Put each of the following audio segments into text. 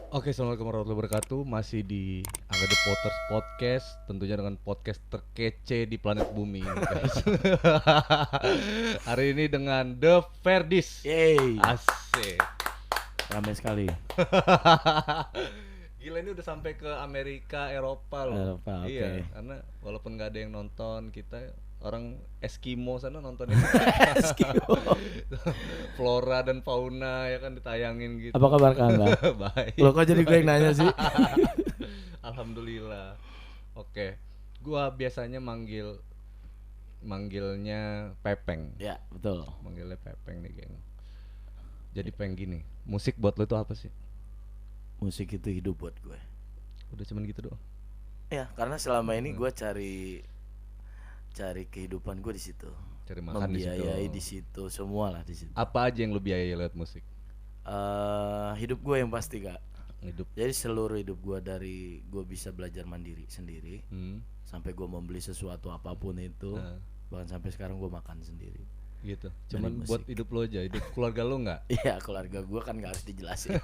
Oke, assalamualaikum warahmatullahi wabarakatuh. Masih di Angga The Potters Podcast, tentunya dengan podcast terkece di planet bumi ini, guys. Hari ini dengan The Ferdis. Yeay, Asik. ramai sekali. Gila, ini udah sampai ke Amerika, Eropa loh. Eropa, oke. Iya, karena walaupun nggak ada yang nonton, kita orang Eskimo sana nonton ini. Flora dan fauna ya kan ditayangin gitu. Apa kabar Kang? Baik. Lo kok jadi gue yang nanya sih? Alhamdulillah. Oke. Gua biasanya manggilnya Pepeng. Ya, betul. Manggilnya Pepeng nih, geng. Jadi Peng gini. Musik buat lo itu apa sih? Musik itu hidup buat gue. Udah cuman gitu doang. Ya, karena selama ini gue cari kehidupan gue di situ. Cari makan di situ. Membiayai di situ, semua lah di situ. Apa aja yang lo biayai lewat musik? Hidup gue yang pasti Kak. Hidup. Jadi seluruh hidup gue dari gue bisa belajar mandiri sendiri, sampai gue membeli sesuatu apapun itu, bahkan sampai sekarang gue makan sendiri. Gitu. Cuman buat hidup lo aja, hidup keluarga lo nggak? Iya, keluarga gue kan nggak harus dijelasin.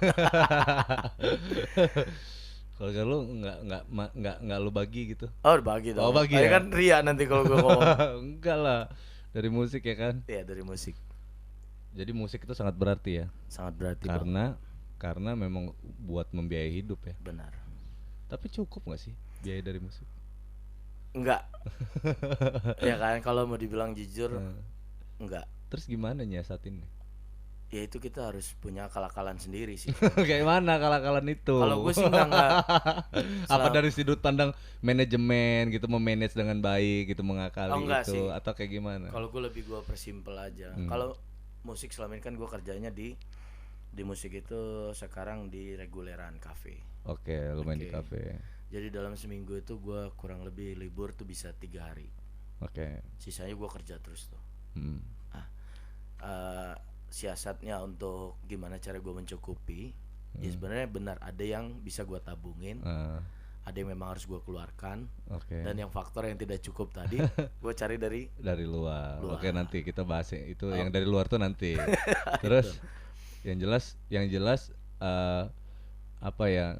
Keluarga lo nggak lo bagi gitu? Oh, bagi dong. Oh, bagi ya? Kan ria nanti kalau gue ngomong. Enggak lah, dari musik ya kan? Iya, dari musik. Jadi musik itu sangat berarti ya? Sangat berarti karena memang buat membiayai hidup ya. Benar. Tapi cukup nggak sih biaya dari musik? Enggak. Ya kan, kalau mau dibilang jujur, enggak. Terus gimana nyiasatin? Ya itu kita harus punya akal-akalan sendiri sih. Kayak mana akal-akalan itu? Kalau gue sih enggak. Apa dari sudut pandang manajemen gitu, memanage dengan baik gitu, mengakali enggak gitu, sih. atau kayak gimana? Kalau gue lebih gue persimpel aja. Kalau musik selama ini kan gue kerjanya di musik itu sekarang di reguleran kafe. Oke, lu main di kafe. Jadi dalam seminggu itu gue kurang lebih libur tuh bisa 3 hari. Oke. Sisanya gue kerja terus tuh. Siasatnya untuk gimana cara gue mencukupi, ya sebenarnya benar, ada yang bisa gue tabungin, ada yang memang harus gue keluarkan, dan yang faktor yang tidak cukup tadi gue cari dari luar. Oke, nanti kita bahas itu yang dari luar tuh nanti. Terus yang jelas apa ya,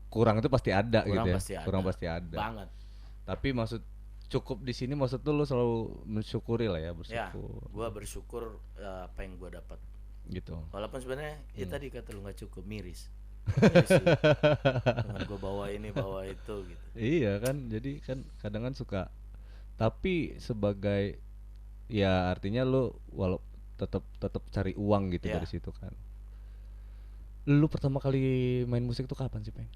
kurang itu pasti ada gitu ya. Kurang pasti ada banget. Tapi maksud cukup di sini maksud lu selalu mensyukuri lah ya, bersyukur. Ya, gue bersyukur apa yang gue dapat. Gitu. Walaupun sebenarnya ya tadi kata lu nggak cukup, miris. Dengan gue bawa ini bawa itu gitu. Iya kan, jadi kan kadang kan suka. Tapi sebagai ya artinya lu walau tetap cari uang gitu dari situ kan. Lu pertama kali main musik tuh kapan sih, Peng?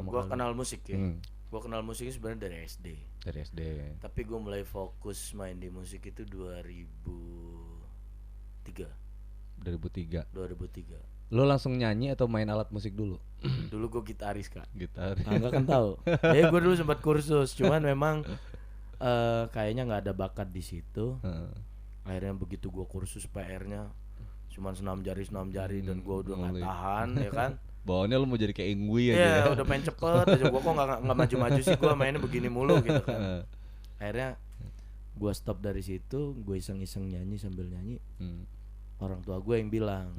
Gue kenal musik ya. Gue kenal musiknya sebenarnya dari SD. Dari SD. Tapi gue mulai fokus main di musik itu 2003. 2003. Lo langsung nyanyi atau main alat musik dulu? Dulu gue gitaris Kak. Gitaris. Nggak kan tahu. Gue dulu sempat kursus, cuman memang kayaknya nggak ada bakat di situ. Akhirnya begitu gue kursus PR-nya cuman senam jari dan gue udah nggak tahan ya kan. Bawaannya lu mau jadi kayak Ingui aja. Iya, udah pengen cepet aja. Gue kok nggak maju-maju sih, gue mainnya begini mulu gitu kan. Akhirnya gue stop dari situ, gue iseng-iseng nyanyi sambil nyanyi. Orang tua gue yang bilang,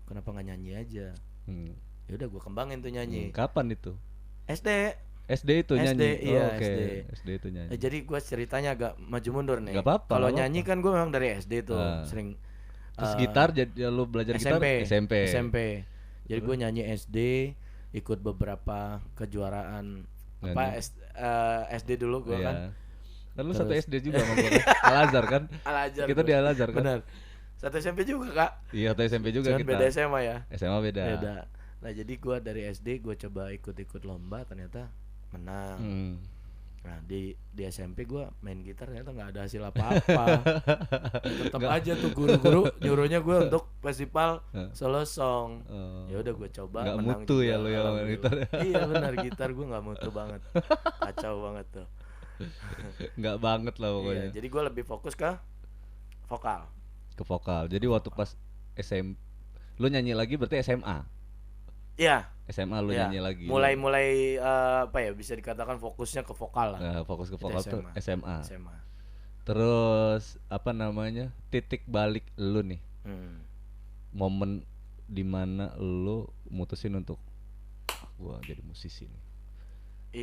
kenapa nggak nyanyi aja? Ya udah gue kembangin tuh nyanyi. Kapan itu? SD. SD itu nyanyi. Iya, SD itu nyanyi. Jadi gue ceritanya agak maju mundur nih. Gak apa-apa. Kalau nyanyi kan gue memang dari SD tuh sering. Terus gitar, jadi lu belajar gitar SMP. Jadi gue nyanyi SD, ikut beberapa kejuaraan SD dulu gue kan. Kan lu satu SD juga sama gue kan? Al-Azhar kan? Al-Azhar. Kita di Al-Azhar kan? Benar. Satu SMP juga Kak. Iya, satu SMP juga. Cuman kita. Beda SMA ya. SMA beda. Nah jadi gue dari SD gue coba ikut lomba, ternyata menang. Nah di SMP gue main gitar ternyata nggak ada hasil apa-apa. Tetap aja tuh guru-guru nyuruhnya gue untuk festival solo song. Ya udah gue coba. Nggak menang mutu juga, ya lu ya main gitar. Iya benar, gitar gue nggak mutu banget, kacau banget tuh. Nggak banget lah pokoknya. Iya, jadi gue lebih fokus ke vokal. Jadi waktu pas lu nyanyi lagi berarti SMA. Iya. SMA lu nyanyi lagi. Mulai apa ya, bisa dikatakan fokusnya ke vokal lah. Nah, fokus ke vokal tuh SMA. SMA. Terus apa namanya? Titik balik lu nih. Momen di mana lo mutusin untuk gua jadi musisi nih?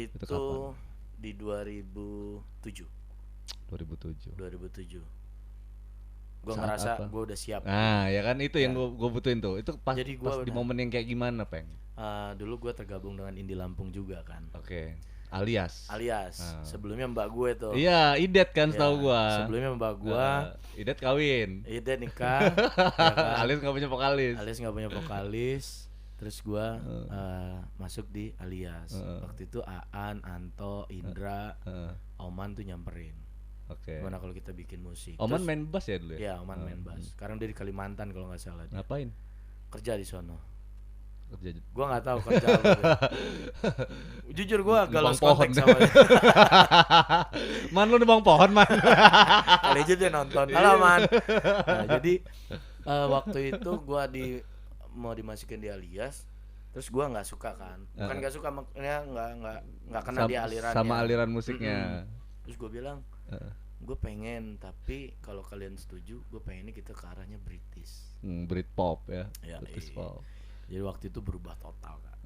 Itu Itu kapan? di 2007. 2007. Gue Saat ngerasa apa? gue udah siap. Nah, ya kan itu yang Ya. gua butuhin tuh. Itu pas Jadi gue pas di udah momen yang kayak gimana, Peng? dulu gue tergabung dengan Indi Lampung juga kan. Oke. Alias. Alias Ah. sebelumnya mbak gue tuh. Iya, Idet kan Ya, setahu gua. sebelumnya mbak gue Idet kawin. Ida nikah, ya kan. Alias nggak punya vokalis. Alias nggak punya vokalis. Terus gue masuk di Alias. Waktu itu Aan, Anto, Indra, Oman tuh nyamperin. Oke. Gimana kalau kita bikin musik? Oman Terus, main bass ya dulu ya? ya Oman main bass. Sekarang dia di Kalimantan kalau nggak salah. Dia. Ngapain? Kerja di sono. Kerja Gue nggak tahu kerja apa. Jujur gue agak nebang lost pohon. contact sama dia. Man lu nebang pohon, Man. Kali aja dia nonton. Halo Man. Nah, jadi waktu itu gue mau dimasukin di Alias. Terus gue nggak suka kan. Bukan nggak suka, makanya nggak kena di alirannya. Sama aliran musiknya. Terus gue bilang, gue pengen, tapi kalau kalian setuju, gue pengennya kita ke arahnya British. Britpop ya. Ya, British iya. pop. Jadi waktu itu berubah total kan.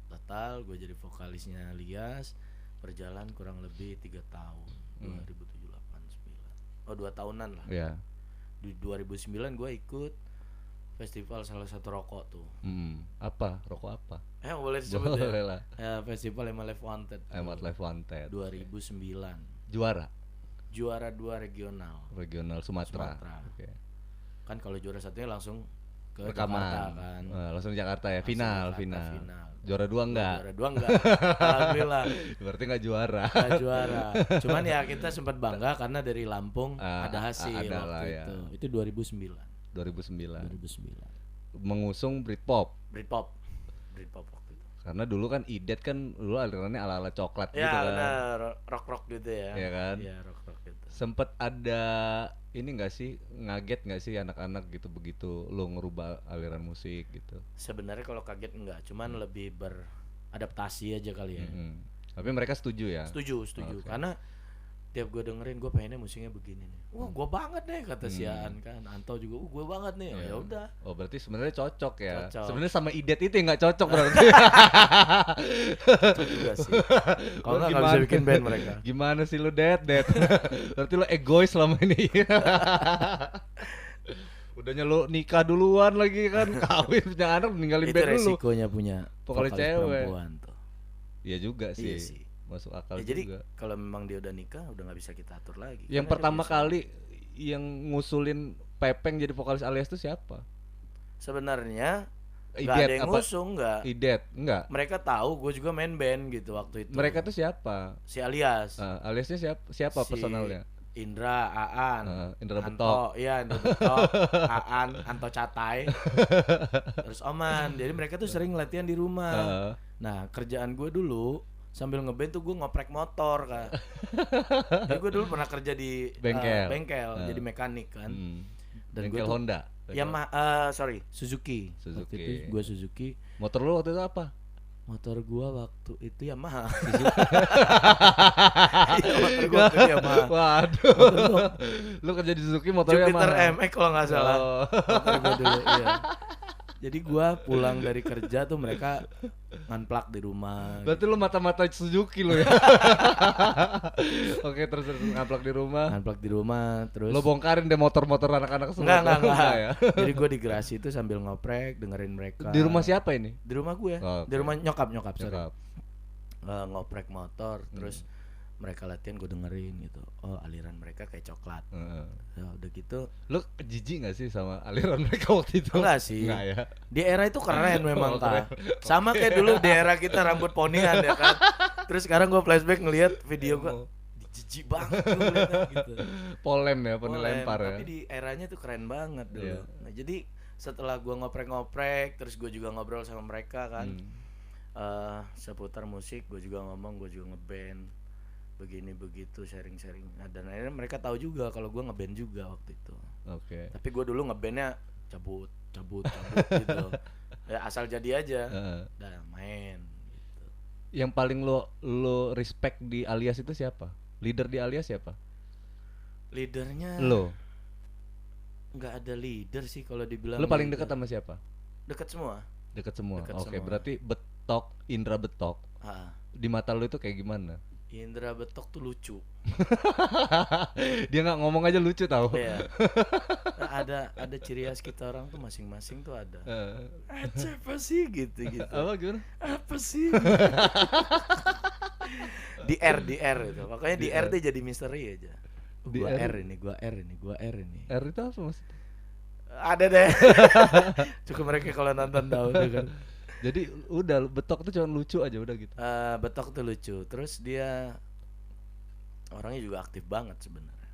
Total, gue jadi vokalisnya Alias. Berjalan kurang lebih 3 tahun. 2007, 8, 9. Oh 2 tahunan lah. Iya. Di 2009 gue ikut festival salah satu rokok tuh. Apa? Rokok apa? Boleh disebut Boleh ya? lah. Festival MLF Wanted. Emat Live Wanted. 2009. Juara 2 regional Sumatera. Oke. Kan kalau juara satunya langsung ke Rekaman. Jakarta kan. Langsung Jakarta ya. Langsung Final. Jakarta, Juara 2 enggak? Juara 2 enggak. Alhamdulillah. Berarti enggak juara. Enggak juara. Cuman ya kita sempat bangga karena dari Lampung ada hasil ada waktu lah, ya. itu. Itu 2009. 2009. 2009. Mengusung Britpop. Britpop waktu itu. Karena dulu kan Idet kan dulu alirannya ala-ala coklat gitu Ya kan. benar, rock gitu ya. Iya kan? Iya, rock gitu. Sempet ada ini enggak sih, ngaget enggak sih anak-anak gitu begitu lo ngerubah aliran musik gitu? Sebenarnya kalau kaget enggak, cuman lebih beradaptasi aja kali ya. Tapi mereka setuju ya? Setuju. Okay. Karena tiap gue dengerin, gue pengennya musiknya begini nih. Wah, gue banget nih kata si Aan kan. Anto juga, gue banget nih. Ya udah. Oh, berarti sebenarnya cocok ya. Cocok. Sebenarnya sama Idet itu yang nggak cocok berarti. Itu juga sih. Kalau nggak bisa bikin band mereka. Gimana sih lu, Det? Berarti lu egois selama ini. Udahnya lu nikah duluan lagi kan, kawin punya anak, ninggalin band dulu. Itu resikonya punya vokalis cewek perempuan tuh. Iya juga sih. Iya sih. Masuk akal ya, jadi juga. kalau memang dia udah nikah udah nggak bisa kita atur lagi. Yang pertama kali yang ngusulin Pepeng jadi vokalis Alias itu siapa? Sebenarnya nggak Idet ada yang ngusung, nggak. Idet enggak. Mereka tahu gue juga main band gitu waktu itu. Mereka tuh siapa? Si Alias. Aliasnya siapa si personalnya? Indra, Aan, Indra Anto, iya Indra Betok, Aan, Anto Catai, terus Oman. Jadi mereka tuh sering latihan di rumah. Nah kerjaan gue dulu sambil ngeband tuh gue ngoprek motor kan. Jadi gue dulu pernah kerja di bengkel, jadi mekanik kan. Dan bengkel Honda. Suzuki. Waktu itu gue Suzuki. Motor lu waktu itu apa? Motor gua waktu itu Yamaha. Motor gua waktu itu Yamaha. Waduh. Lu kerja di Suzuki motornya Yamaha. Jupiter MX kalau nggak salah. Motor gua dulu, iya. Jadi gua pulang dari kerja tuh mereka nganplak di rumah. Berarti lu mata-mata Suzuki lu ya. Oke, terus nganplak di rumah. Nganplak di rumah, terus lu bongkarin deh motor-motor anak-anak semua. Enggak ya. Jadi gua di garasi itu sambil ngoprek, dengerin mereka. Di rumah siapa ini? Di rumah gue. Di rumah nyokap. Sorry. Ngoprek motor, terus mereka latihan gue dengerin gitu. Oh, aliran mereka kayak coklat. Ya udah gitu. Lu jijik gak sih sama aliran mereka waktu itu? Enggak sih. Enggak ya. Di era itu keren memang Kak. Sama kayak dulu di era kita rambut ponian ya kan. Terus sekarang gue flashback ngelihat video gue jijik banget gue ngeliatnya gitu. Polem ya, lempar ya. Tapi di eranya tuh keren banget dulu. Nah, jadi setelah gue ngoprek-ngoprek, terus gue juga ngobrol sama mereka kan. Seputar musik, gue juga ngomong, gue juga ngeband. Begini begitu sharing-sharing. Nah, dan akhirnya mereka tahu juga kalau gue ngeband juga waktu itu. Oke. Tapi gue dulu ngebandnya cabut gitu. Ya asal jadi aja. Udah main gitu. Yang paling lo respect di Alias itu siapa? Leader di Alias siapa? Leadernya lo. Nggak ada leader sih kalau dibilang. Lo paling dekat sama siapa? Dekat semua. Dekat semua. Dekat Oke, semua. berarti betok, indra betok. Di mata lu itu kayak gimana? Indra betok tuh lucu. Dia nggak ngomong aja lucu tau. Iya. Nah, ada ciri khas kita orang tuh masing-masing tuh ada. Apa sih gitu. Apa gimana? Apa sih? di R itu. Makanya di R dia jadi misteri aja. Gua R ini. R itu apa maksudnya? Ada deh. Cukup mereka kalau nonton tahu tuh kan. Jadi udah betok tuh cuma lucu aja udah gitu. Betok tuh lucu. Terus dia orangnya juga aktif banget sebenarnya.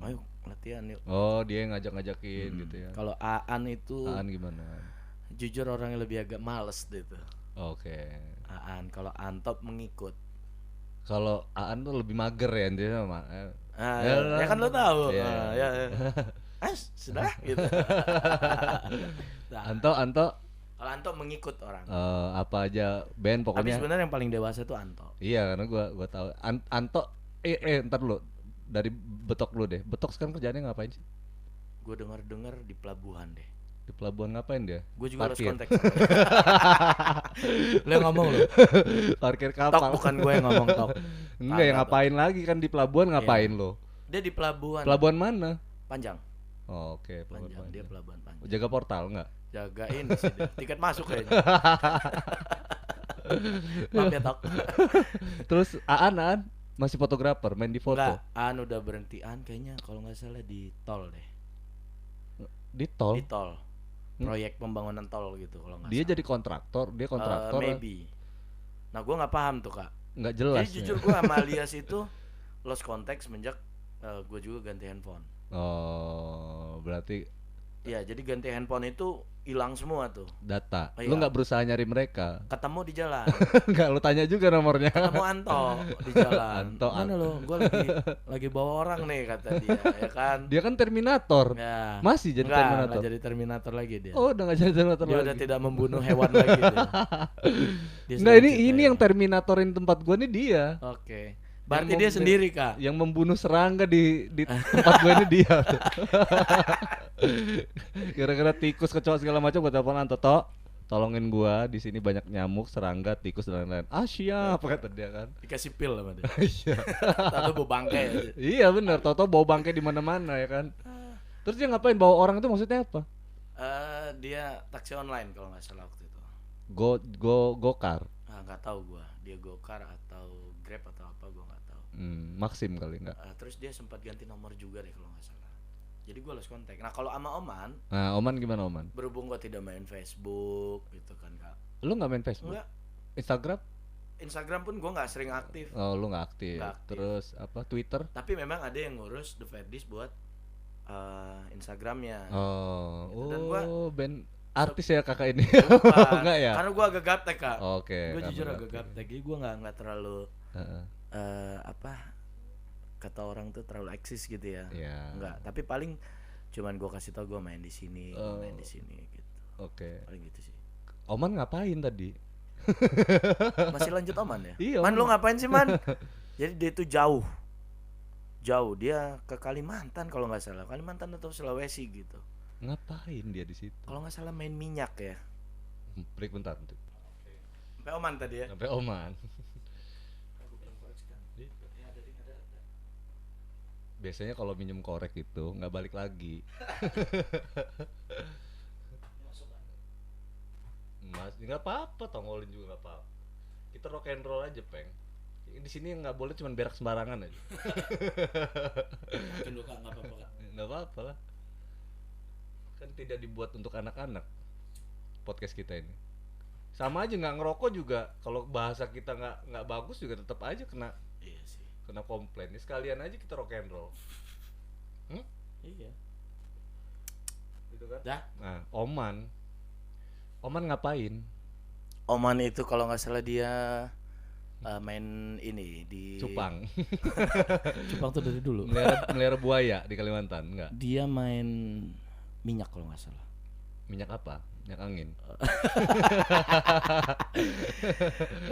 Ayo latihan yuk. Oh, dia yang ngajak-ngajakin gitu ya. Kalau Aan itu gimana? Jujur orangnya lebih agak males gitu. Oke. Aan, kalau Antop mengikut. Kalau Aan tuh lebih mager ya dia sama. Ya kan lo tahu. Yeah. Sudah gitu. Nah. Anto kalau Anto mengikut orang. Apa aja band pokoknya. Tapi sebenarnya yang paling dewasa itu Anto. Iya, karena gua tahu. Anto ntar lu dari betok lu deh. Betok sekarang kerjaannya ngapain sih? Gue dengar di pelabuhan deh. Di pelabuhan ngapain dia? Gue juga harus kontak. Lo yang ngomong lo. Parkir kapal. Tok, bukan gue yang ngomong tok. Enggak, yang ngapain lagi kan di pelabuhan ngapain lo? Dia di pelabuhan. Pelabuhan mana? Panjang. Oh, oke, pelabuhan Panjang. Dia pelabuhan Panjang. Jaga portal enggak? Jagain sih dia. Tiket masuk kayaknya. Maaf ya tok. Terus Aan masih fotografer, main di foto? Enggak, Aan udah berhenti. Aan kayaknya kalau nggak salah di tol deh. Di tol? Di tol. Proyek pembangunan tol gitu kalau nggak dia salah. Jadi kontraktor, dia kontraktor. Maybe. Nah, gue nggak paham tuh kak. Nggak jelas. Jadi jujur gue sama Alias itu lost contact semenjak gue juga ganti handphone. Oh, berarti. Iya, jadi ganti handphone itu hilang semua tuh Data. Iya. Lu nggak berusaha nyari mereka? Ketemu di jalan. Nggak, lu tanya juga nomornya. Ketemu Anto di jalan. Anto. Mana lo? Gue lagi bawa orang nih kata dia, ya kan? Dia kan Terminator. Ya. Masih jadi Terminator. Nggak jadi Terminator lagi dia. Oh, udah nggak jadi Terminator dia lagi. Udah tidak membunuh hewan lagi dia. Nggak, ini yang Terminatorin tempat gua nih dia. Oke. Berarti dia sendiri kak. Yang membunuh serangga di tempat gue ini dia. Gara-gara tikus, kecoa segala macam gue telepon Anto, tolongin gua, di sini banyak nyamuk, serangga, tikus dan lain-lain. Siap kata dia kan. Dikasih pil sama dia. Iya. Tahu bau bangkai aja. Iya benar, Toto bau bangkai di mana-mana ya kan. Terus dia ngapain bawa orang itu maksudnya apa? Dia taksi online kalau nggak salah waktu itu. Gokar. Nggak tahu gua, dia Gokar atau Grab atau apa gua nggak tahu. Maxim kali enggak. Terus dia sempat ganti nomor juga deh kalau nggak salah. Jadi gue lost kontak. Nah kalau sama Oman. Nah Oman gimana Oman? Berhubung gue tidak main Facebook gitu kan kak. Lu nggak main Facebook? Enggak. Instagram pun gue nggak sering aktif. Oh lu nggak aktif. Terus apa Twitter? Tapi memang ada yang ngurus The Ferdis buat Instagramnya. Oh. Gitu. Dan gua band artis ya kakak ini. Enggak ya? Karena gue agak gaptek kak. Oke. Gue jujur agak gaptek. Jadi gue nggak terlalu kata orang tuh terlalu eksis gitu ya. Enggak. Tapi paling cuman gue kasih tau gue main di sini, main di sini gitu. Oke. Paling gitu sih. Oman ngapain tadi? Masih lanjut Oman ya? Iya. Man, lu ngapain sih Man? Jadi dia itu jauh dia ke Kalimantan kalau nggak salah, Kalimantan atau Sulawesi gitu. Ngapain dia di situ? Kalau nggak salah main minyak ya. Break bentar. Sampai Oman tadi ya. Sampai Oman. Biasanya kalau minjem korek itu nggak balik lagi. Mas, nggak apa-apa, tongolin juga nggak apa-apa. Kita rock and roll aja, Peng. Di sini nggak boleh cuman berak sembarangan aja. Nggak apa-apa lah. Kan tidak dibuat untuk anak-anak podcast kita ini. Sama aja nggak ngerokok juga. Kalau bahasa kita nggak bagus juga tetap aja kena. Iya sih. Kena komplain. Ini sekalian aja kita rock and roll. Iya. Gitu kan? Dah. Nah, Oman ngapain? Oman itu kalau nggak salah dia main ini di Cupang. Cupang tuh dari dulu. Melihara buaya di Kalimantan, enggak? Dia main minyak kalau nggak salah. Minyak apa? Minyak angin.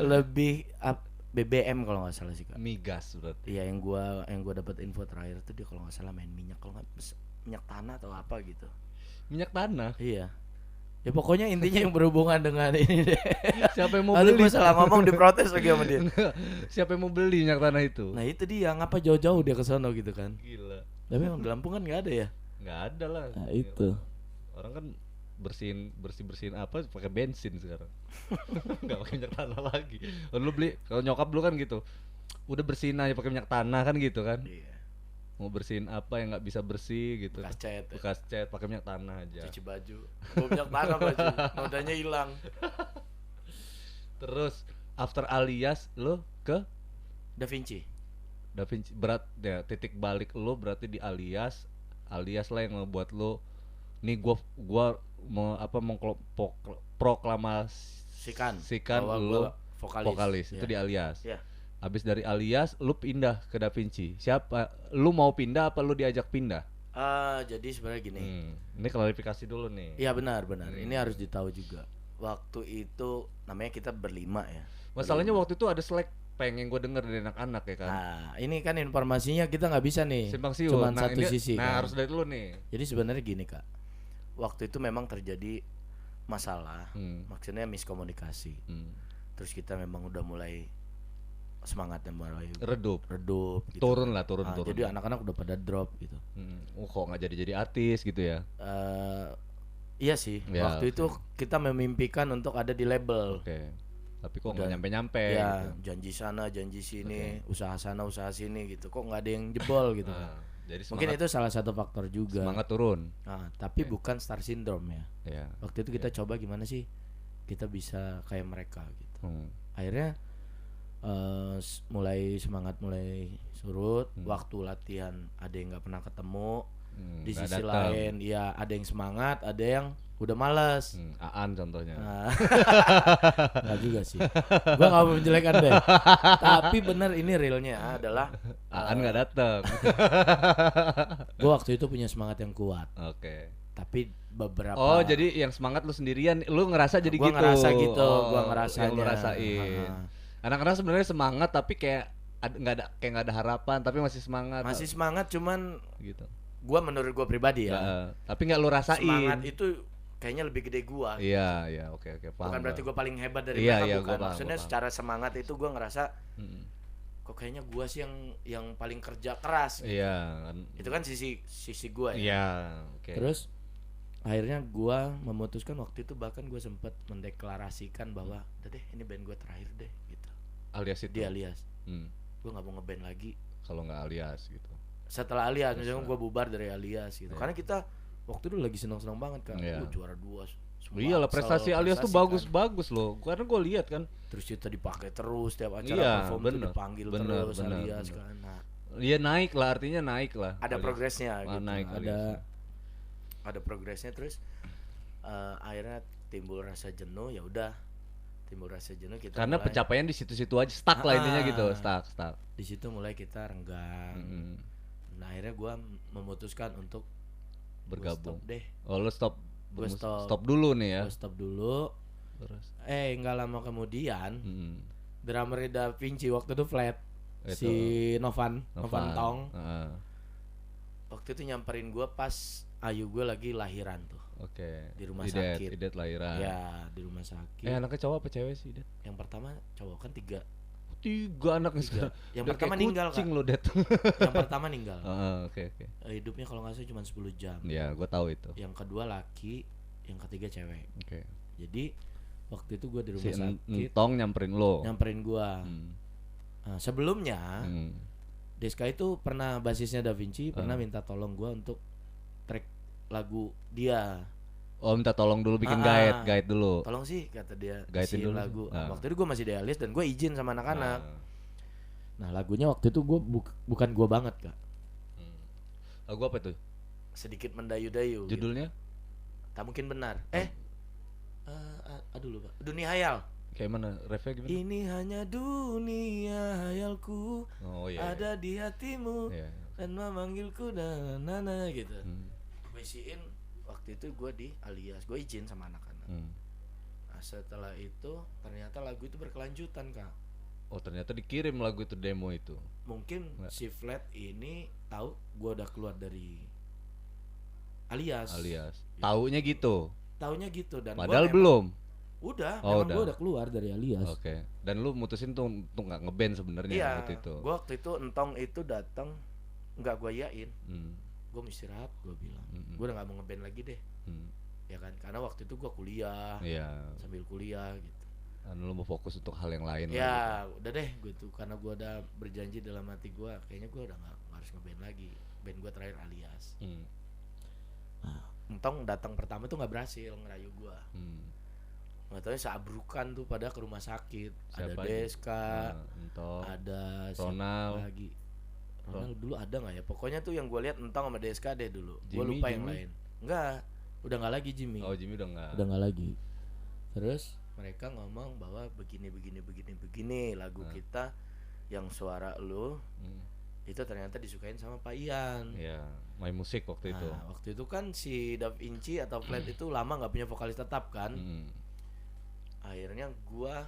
Lebih BBM kalau nggak salah sih kak. Migas berarti. Iya, yang gua dapat info terakhir tuh dia kalau nggak salah main minyak, kalau nggak minyak tanah atau apa gitu. Minyak tanah. Iya. Ya pokoknya intinya yang berhubungan dengan ini deh. Siapa yang mau Lalu beli? gue salah ngomong diprotes lagi sama dia. Siapa yang mau beli minyak tanah itu? Nah itu dia, ngapa jauh-jauh dia ke sono gitu kan. Gila. Tapi emang di Lampung kan nggak ada ya. Nggak ada lah. Nah itu. Orang kan bersihin apa pakai bensin sekarang. Nggak pakai minyak tanah lagi. Kalau lu beli, kalau nyokap lu kan gitu. Udah bersihin aja pakai minyak tanah kan gitu kan. Iya. Mau bersihin apa yang nggak bisa bersih gitu. Bekas cat ya. Bekas cat pakai minyak tanah aja. Cuci baju. Gue minyak tanah baju. Nodanya hilang. Terus after Alias lu ke Da Vinci. Da Vinci, berat ya, titik balik lu berarti di Alias. Alias lah yang ngebuat lu nih gua proklamasikan Bahwa lu gua vokalis. itu di Alias. Iya. Habis dari Alias lu pindah ke Da Vinci. Siapa lu mau pindah apa lu diajak pindah? Jadi sebenarnya gini. Ini klarifikasi dulu nih. Iya benar. Ini harus ditahu juga. Waktu itu namanya kita berlima ya. Masalahnya waktu itu ada Slack pengen gue denger dari anak-anak ya kan. Nah ini kan informasinya kita nggak bisa nih. Simpang siur. Cuman Nah, satu ini, sisi. nah kan. harus dari lu nih. Jadi sebenarnya gini kak. Waktu itu memang terjadi masalah. Maksudnya miskomunikasi. Terus kita memang udah mulai semangatnya mulai redup gitu. turun. Jadi anak-anak udah pada drop gitu. Kok nggak jadi artis gitu ya? Iya sih. Ya, waktu itu kita memimpikan untuk ada di label. Tapi kok nggak nyampe ya, gitu. Janji sana janji sini, usaha sana usaha sini gitu. Kok nggak ada yang jebol gitu. Jadi mungkin itu salah satu faktor juga. Semangat turun. Tapi bukan star syndrome ya. Waktu itu kita coba gimana sih kita bisa kayak mereka gitu. Akhirnya mulai semangat mulai surut. Waktu latihan ada yang nggak pernah ketemu. Di sisi lain ya ada yang semangat, ada yang udah malas. Aan contohnya. Nggak juga sih. Gua nggak mau menjelekan deh. Tapi bener ini realnya adalah Aan nggak datang. Gua waktu itu punya semangat yang kuat. Tapi beberapa. Jadi yang semangat lu sendirian, lu ngerasa jadi gua gitu. Ngerasa gitu. Gua ngerasanya. Yang lu rasain. Anak-anak sebenarnya semangat tapi kayak nggak ada harapan tapi masih semangat. Masih semangat cuman gitu. Menurut gua pribadi ya. Tapi nggak lu rasain. Semangat itu kayaknya lebih gede gua. Iya, oke, paham. Bukan berarti gua paling hebat dari mereka, bukan. Maksudnya gua secara semangat itu gua ngerasa kok kayaknya gua sih yang paling kerja keras. Iya. Itu kan sisi gua ya. Iya, Terus akhirnya gua memutuskan waktu itu, bahkan gua sempat mendeklarasikan bahwa udah deh ini band gua terakhir deh gitu. Alias itu. Di Alias. Gua nggak mau ngeband lagi kalau nggak Alias gitu. Setelah Alias, misalnya gue bubar dari Alias gitu. Karena kita waktu itu lagi senang-senang banget kan. Gue juara 2. Iyalah, prestasi Alias tuh bagus-bagus loh. Karena gue lihat kan. Terus kita dipakai terus tiap acara perform tuh dipanggil terus Alias kan. Iya naik lah, artinya naik lah. Ada progresnya gitu. Naik ada progresnya terus akhirnya timbul rasa jenuh, ya udah. Timbul rasa jenuh kita. Karena pencapaian di situ-situ aja stuck lah intinya gitu, stuck. Di situ mulai kita renggang. Nah akhirnya gue memutuskan untuk bergabung. Stop deh. Lo stop. Gue stop dulu nih ya. Gue stop dulu. Terus. Nggak lama kemudian, drummer Da Vinci waktu itu Flat, si Novan Tong. Waktu itu nyamperin gue pas Ayu gue lagi lahiran tuh. Di rumah sakit. Idet lahiran. Ya di rumah sakit. Anaknya cowok apa cewek sih Idet? Yang pertama cowok kan 3 anaknya sekarang. Yang pertama ninggal kan. Yang pertama ninggal. Oke. Hidupnya kalau nggak salah cuma 10 jam. Ya, gue tahu itu. Yang kedua laki, yang ketiga cewek. Oke. Jadi waktu itu gue di rumah sakit. Tong nyamperin lo. Nyamperin gue. Sebelumnya, Deska itu pernah, basisnya Da Vinci pernah minta tolong gue untuk track lagu dia. Minta tolong dulu bikin guide dulu. Tolong sih kata dia guide dulu lagu. Waktu itu gue masih di Alias dan gue izin sama anak-anak. Nah lagunya waktu itu gue bukan gue banget kak. Lagu apa tuh? Sedikit mendayu-dayu. Judulnya? Gitu. Tak mungkin benar. Aduh lupa. Dunia Hayal. Kayak mana? Refnya gimana? Ini hanya dunia hayalku. Ada di hatimu. Dan memanggilku nana gitu. Gue isiin. Waktu itu gue di Alias, gue izin sama anak-anak. Nah, setelah itu ternyata lagu itu berkelanjutan kak. Ternyata dikirim lagu itu, demo itu. Mungkin si Flat ini tahu gue udah keluar dari Alias. Gitu. Taunya gitu. taunya gitu. Dan padahal gua belum. memang gue udah keluar dari Alias. Oke. Dan lu mutusin tuh untuk nggak ngeband sebenarnya Iya, waktu itu. gue waktu itu Entong itu datang, nggak gue yain. Gue mau istirahat, gue bilang. Gue udah nggak mau ngeband lagi deh. Ya kan, karena waktu itu gue kuliah, sambil kuliah gitu. Dan lu mau fokus untuk hal yang lain. Ya, udah deh, gue tuh karena gue udah berjanji dalam hati gue, kayaknya gue udah nggak harus ngeband lagi. Band gue terakhir Alias. Nah, Entong datang pertama tuh nggak berhasil ngerayu gue. Nggak tahu seabrukan tuh pada ke rumah sakit. Siapa ada Deska, ada Ronald lagi. Ronald dulu ada nggak ya? Pokoknya tuh yang gue lihat Entong sama Deska deh dulu. Gue lupa yang lain. Enggak, udah nggak lagi Jimmy. Oh Jimmy udah nggak lagi. Terus mereka ngomong bahwa begini lagu kita yang suara lu itu ternyata disukain sama Pak Ian. Iya, My Music waktu itu. Waktu itu kan si Da Vinci atau Flat itu lama nggak punya vokalis tetap kan. Akhirnya gua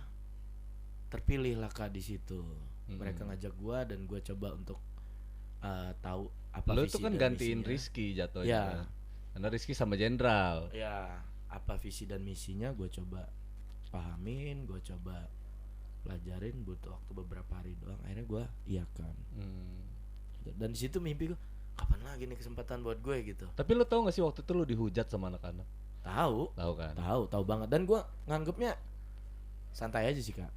terpilih lah Kak di situ. Mereka ngajak gua dan gua coba untuk tahu apa lu visi tuh kan dan gantiin misinya. Rizky jatuhnya Ya. kan? Karena Rizky sama Jenderal. Ya, apa visi dan misinya gua coba pahamin, gua coba pelajarin, butuh waktu beberapa hari doang. Akhirnya gua iyakan. Dan di situ mimpi gua, kapan lagi nih kesempatan buat gue gitu. Tapi lu tahu gak sih waktu itu lu dihujat sama anak-anak? Tahu kan? Tahu banget. Dan gue nganggepnya santai aja sih Kak.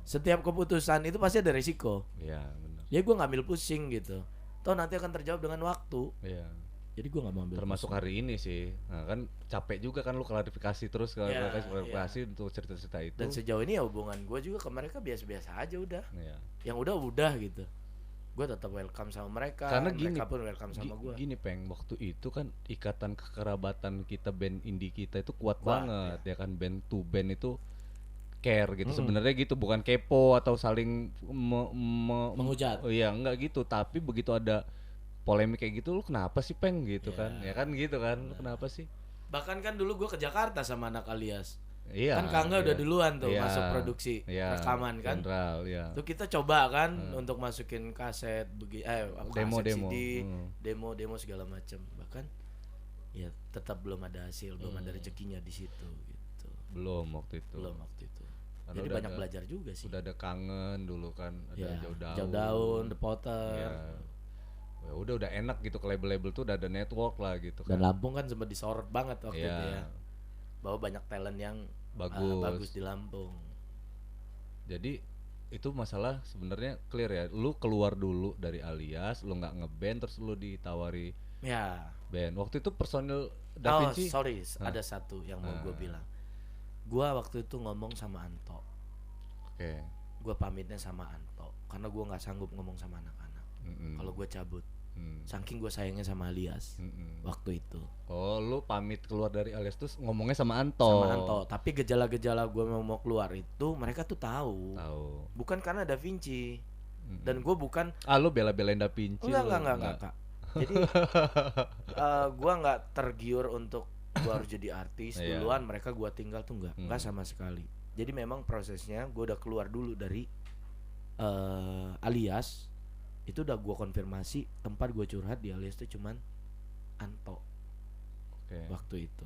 Setiap keputusan itu pasti ada resiko. Iya benar. Ya gue nggak ambil pusing gitu. Toh nanti akan terjawab dengan waktu. Iya. Jadi gue nggak mau ambil. Termasuk pusing. hari ini sih. Nah kan capek juga kan lu klarifikasi terus klarifikasi untuk cerita-cerita itu. Dan sejauh ini ya hubungan gue juga ke mereka biasa-biasa aja udah. Iya. Yang udah gitu. Gue tetap welcome sama mereka. Karena mereka pun welcome sama gue. Gini Peng, waktu itu kan ikatan kekerabatan kita band indie kita itu kuat banget ya kan, band to band itu care gitu sebenarnya gitu, bukan kepo atau saling menghujat. Oh iya enggak gitu, tapi begitu ada polemik kayak gitu lu kenapa sih Peng gitu kan, ya kan gitu kan, lu kenapa sih? Bahkan kan dulu gue ke Jakarta sama anak Alias. Iya. Kan Kangga udah duluan tuh masuk produksi rekaman kan. General, iya. Tuh kita coba kan untuk masukin kaset demo CD, demo segala macam. Bahkan ya tetap belum ada hasil, belum ada rezekinya di situ gitu. Belum waktu itu. Karena jadi banyak belajar juga sih. Udah ada Kangen dulu kan, ada Jauh Daun, The Potter. Ya udah enak gitu, ke label-label tuh udah ada network lah gitu kan. Dan Lampung kan sempat disorot banget waktu itu ya. Bahwa banyak talent yang bagus di Lampung. Jadi itu masalah sebenarnya clear ya. Lu keluar dulu dari Alias, lu nggak ngeband, terus lu ditawari band. Waktu itu personil Da Vinci. Ada satu yang mau gue bilang. Gue waktu itu ngomong sama Anto. Oke. Gue pamitnya sama Anto karena gue nggak sanggup ngomong sama anak-anak. Kalau gue cabut. Saking gue sayangnya sama Alias waktu itu. Oh, lu pamit keluar dari Alias terus ngomongnya sama Anto. Tapi gejala-gejala gue mau keluar itu mereka tuh tahu. Bukan karena Da Vinci. Dan gue bukan. Lu bela-belain Da Vinci. Enggak Kak. Jadi gue nggak tergiur untuk gue harus jadi artis duluan. Mereka gue tinggal tuh nggak sama sekali. Jadi memang prosesnya gue udah keluar dulu dari Alias. Itu udah gue konfirmasi tempat gue curhat di Alias itu cuman Anto. Waktu itu.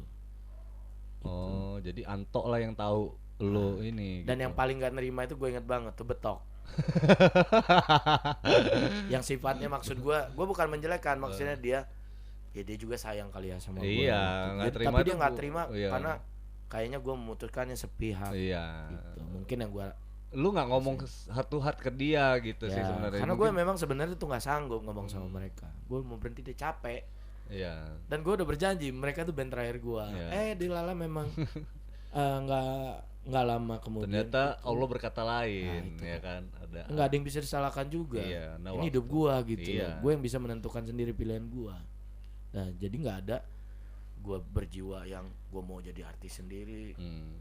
Oh, jadi Anto lah yang tahu lo ini. Dan gitu. Yang paling gak nerima itu gue inget banget tuh Betok. Yang sifatnya maksud gue bukan menjelekkan, maksudnya dia juga sayang kali ya sama gue. Iya, gitu. Tapi dia nggak terima karena kayaknya gue memutuskannya sepihak. Iya. Gitu. Mungkin yang gue lu nggak ngomong heart to heart ke dia gitu sih sebenarnya. Karena gue memang sebenarnya tuh nggak sanggup ngomong sama mereka. Gue mau berhenti, dia capek. Iya. Dan gue udah berjanji mereka tuh band terakhir gue. Dilala memang nggak lama kemudian. Ternyata gitu. Allah berkata lain, ya kan. Nggak ada yang bisa disalahkan juga. Iya, ini hidup gue gitu. Gue yang bisa menentukan sendiri pilihan gue. Nah jadi nggak ada gue berjiwa yang gue mau jadi artis sendiri,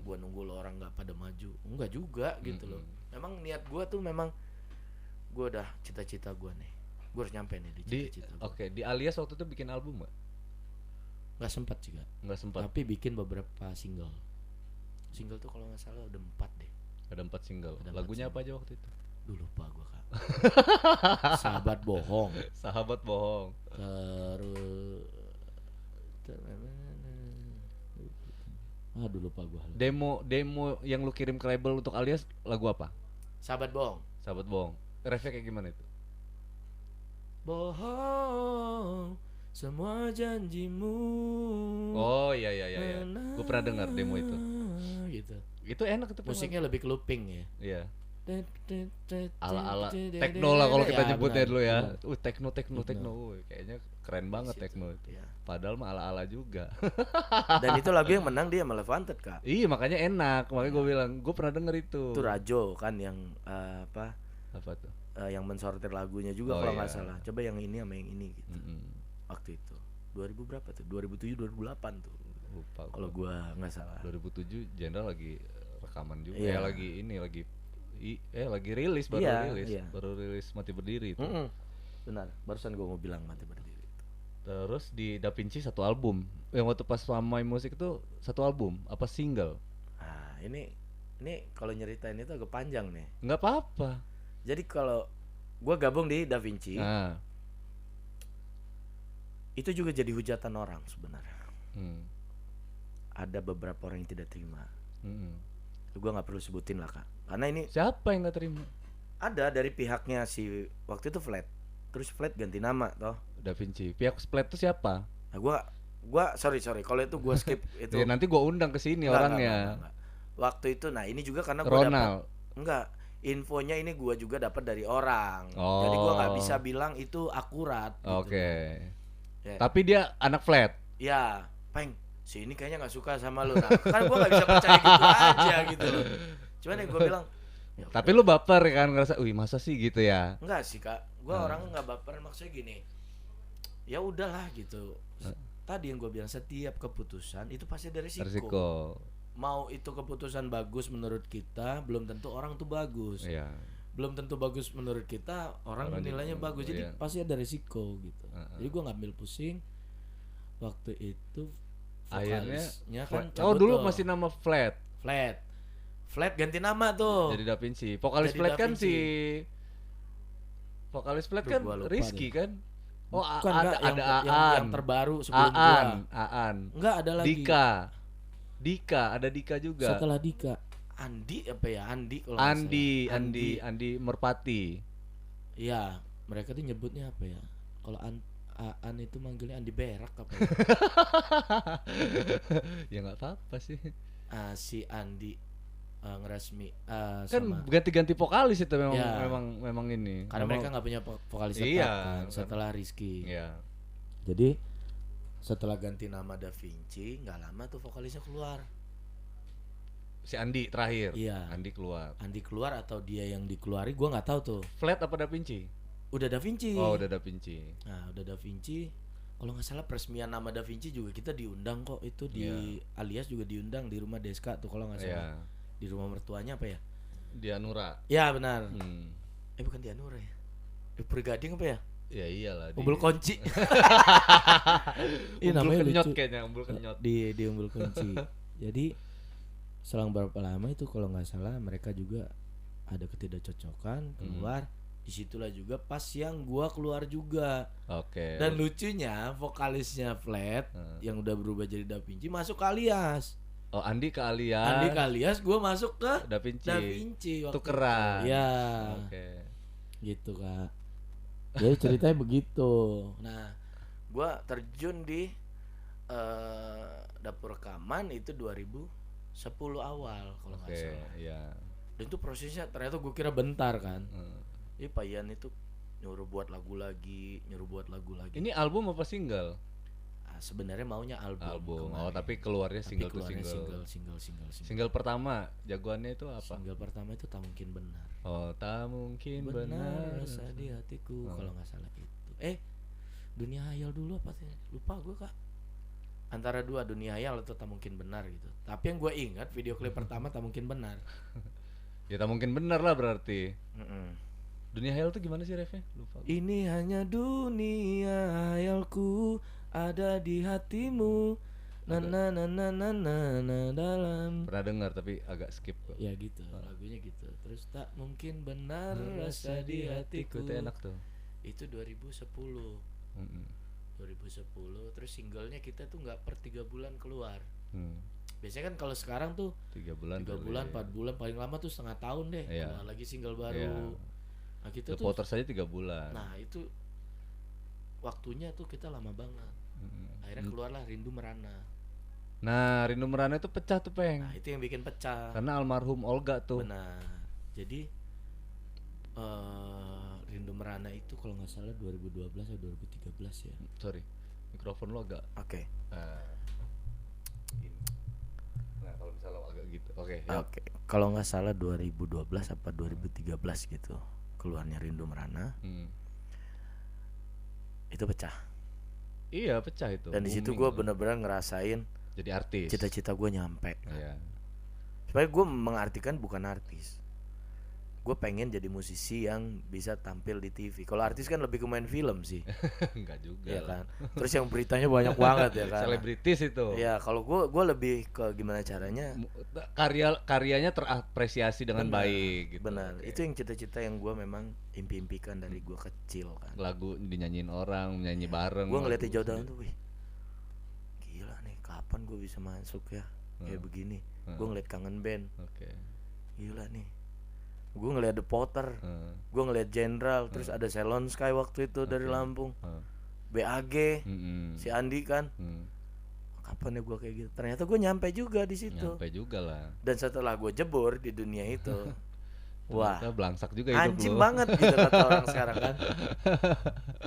gue nunggu lo orang nggak pada maju, enggak juga gitu loh. Memang niat gue tuh memang gue udah cita-cita gue nih, gue harus nyampe nih di cita-cita. Oke, di Alias waktu itu bikin album nggak sempat juga, tapi bikin beberapa single tuh kalau nggak salah udah 4 deh. Ada 4 single. Lagunya apa aja waktu itu? Duh lupa gue Kak. Sahabat bohong. Terus Aduh lupa gua. Demo yang lu kirim ke label untuk Alias lagu apa? Sahabat bohong. Sahabat bohong. Refnya kayak gimana itu? Bohong semua janjimu. Oh iya. Gue pernah dengar demo itu. Gitu. Itu enak itu. Musiknya lebih ke looping ya. Iya. Ala-ala techno lah kalau kita nyebutnya dulu ya. Techno. Kayaknya keren banget techno itu. Ya. Padahal mah ala-ala juga. Dan itu lagu yang menang dia sama Levanted, Kak. Iya, makanya enak. Makanya gue bilang, gue pernah denger itu. Itu Rajo kan yang apa tuh? Yang mensortir lagunya juga kalau nggak salah. Coba yang ini sama yang ini gitu. Waktu itu 2000 berapa tuh? 2007 2008 tuh. Lupa. Kalau gua nggak salah. 2007 Jenderal lagi rekaman juga. Ya lagi rilis baru rilis Mati Berdiri itu. Benar. Barusan gua mau bilang Mati Berdiri. Terus di Da Vinci satu album. Yang waktu pas Mamai Musik itu satu album apa single? Nah, ini kalau nyeritain itu agak panjang nih. Nggak apa-apa. Jadi kalau gua gabung di Da Vinci. Itu juga jadi hujatan orang sebenarnya. Ada beberapa orang yang tidak terima. Gue nggak perlu sebutin lah, Kak, karena ini siapa yang nggak terima? Ada dari pihaknya si waktu itu Flat, terus Flat ganti nama toh Da Vinci. Pihak Flat itu siapa? Nah, gua sorry kalau itu gue skip itu. Ya, nanti gue undang ke sini orangnya. Enggak. Waktu itu, nah ini juga karena gue dapat infonya ini gue juga dapat dari orang. Jadi gue nggak bisa bilang itu akurat. Gitu. Ya. Tapi dia anak Flat. Ya, Peng, si ini kayaknya nggak suka sama lu. Nah, kan gue nggak bisa percaya gitu aja gitu loh. Cuman yang gue bilang. Ya, tapi lu baper kan, ngerasa, wih masa sih gitu ya? Enggak sih, Kak, gue orang nggak baper, maksudnya gini. Ya udahlah gitu. Tadi yang gue bilang, setiap keputusan itu pasti ada risiko. Mau itu keputusan bagus menurut kita, belum tentu orang tuh bagus. Iya. Belum tentu bagus menurut kita, orang nilainya bagus. Jadi pasti ada risiko gitu. Jadi gue ngambil pusing. Waktu itu vokalisnya kan dulu masih nama Flat ganti nama tuh jadi Da Vinci. Vokalis Flat kan vokalis Flat kan Rizky kan. Bukan, ada yang terbaru sebelum Aan. Enggak, ada lagi Dika, ada Dika juga. Setelah Dika Andi apa ya? Andi kalau Andi Merpati. Iya, mereka tuh nyebutnya apa ya? Kalau Aan itu manggilnya Andi Berak apa ya? Ya enggak apa-apa sih. Si Andi ngeresmi kan sama ganti-ganti vokalis itu memang ini. Karena mereka nggak punya vokalis tetap kan setelah Rizky. Iya. Jadi setelah ganti nama Da Vinci, nggak lama tuh vokalisnya keluar. Si Andi terakhir. Iya. Andi keluar atau dia yang dikeluari, gue nggak tahu tuh. Flat apa Da Vinci? Udah Da Vinci. Oh, udah Da Vinci. Nah, udah Da Vinci. Kalau nggak salah peresmian nama Da Vinci juga kita diundang kok, itu di Alias juga diundang di rumah Deska tuh kalau nggak salah. Di rumah mertuanya apa ya? Di Anura. Ya benar. Bukan di Anura ya. Di Puri Gading apa ya? Ya iyalah. Umbul Kunci. Ini namanya kenyot kayaknya, Umbul Kenyot. Di Umbul Kunci. Jadi selang berapa lama itu kalau nggak salah mereka juga ada ketidakcocokan keluar. Disitulah juga pas yang gua keluar juga. Oke. Dan lucunya vokalisnya Flat yang udah berubah jadi Da Vinci masuk ke Alias. Oh, Andi ke Alias, gue masuk ke Da Vinci waktu tukeran. Ya. Oke. Gitu, Kak. Jadi ceritanya begitu. Nah, gue terjun di dapur rekaman itu 2010 awal kalau nggak salah. Iya. Dan itu prosesnya ternyata gue kira bentar kan. Jadi Pak Ian itu nyuruh buat lagu lagi. Ini album apa single? Sebenarnya maunya album. Oh, tapi keluarnya single to single. Single pertama jagoannya itu apa? Single pertama itu Tak Mungkin Benar. Oh, Tak Mungkin Benar rasa di hatiku, kalau nggak salah itu. Dunia Hayal dulu apa sih? Lupa gue, Kak. Antara dua, Dunia Hayal atau Tak Mungkin Benar gitu. Tapi yang gue ingat video klip pertama Tak Mungkin Benar. Ya Tak Mungkin Benar lah berarti. Dunia Hayal tuh gimana sih refnya? Lupa. Ini hanya dunia hayalku ada di hatimu, na dalam. Pernah dengar tapi agak skip kok. Ya gitu, lagunya gitu. Terus Tak Mungkin Benar rasa di hatiku. Itu enak tuh. Itu 2010. 2010. Terus singlenya kita tuh nggak per 3 bulan keluar. Biasanya kan kalau sekarang tuh 3 bulan 4 bulan, paling lama tuh setengah tahun deh. Iya. Keluar lagi single baru. Iya. Nah gitu The tuh. Potter saja 3 bulan. Nah itu waktunya tuh kita lama banget. Akhirnya keluarlah Rindu Merana. Nah, Rindu Merana itu pecah tuh, Peng. Nah itu yang bikin pecah. Karena almarhum Olga tuh. Benar. Jadi Rindu Merana itu kalau nggak salah 2012 atau 2013 ya. Sorry, mikrofon lo agak. Oke. Nah kalau misalnya agak gitu. Oke. Oke. Kalau nggak salah 2012 apa 2013 gitu keluarnya Rindu Merana. Itu pecah. Iya pecah itu. Dan di situ gue benar-benar ngerasain jadi artis. Cita-cita gue nyampe. Iya. Sebenarnya gue mengartikan bukan artis. Gue pengen jadi musisi yang bisa tampil di TV. Kalau artis kan lebih ke main film sih. Enggak juga. Iya kan. Terus yang beritanya banyak banget ya kan. Selebritis itu. Iya, kalau gue lebih ke gimana caranya karyanya terapresiasi dengan baik gitu. Benar. Okay. Itu yang cita-cita yang gue memang impi-impikan dari gue kecil kan. Lagu dinyanyiin orang, nyanyi bareng. Gue ngeliat jauh daun tuh, wih. Gila nih, kapan gue bisa masuk ya? Kayak begini. Gue ngeliat Kangen Band. Oke. Gila nih. Gue ngeliat The Potter, gue ngeliat Jenderal, terus ada Ceylon Sky waktu itu dari Lampung, BAG, si Andi kan, kapan ya gue kayak gitu? Ternyata gue nyampe juga di situ. Nyampe juga lah. Dan setelah gue jebur di dunia itu, wah, belangsak juga hidup anjing lo. banget gitu kata orang sekarang kan.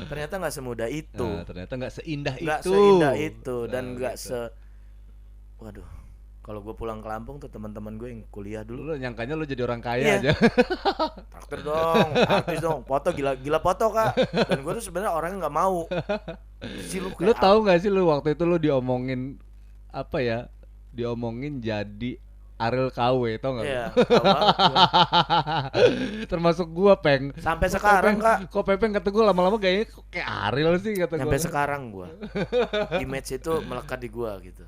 Ternyata nggak semudah itu. Ternyata nggak seindah itu. Nggak seindah itu dan nggak waduh. Kalau gue pulang ke Lampung tuh teman-teman gue yang kuliah dulu. Lu nyangkanya lu jadi orang kaya aja. Traktir dong, artis dong, foto gila foto kak. Dan gue tuh sebenarnya orangnya nggak mau. Lu tahu nggak sih lu waktu itu lu diomongin apa ya? Diomongin jadi Ariel KW, tau nggak? Iya. Termasuk gua, Peng. Sampai sekarang kak. Kok Pepeng kata gua lama-lama kayaknya kayak Ariel sih kata gua. Sampai sekarang gua. Image itu melekat di gua gitu.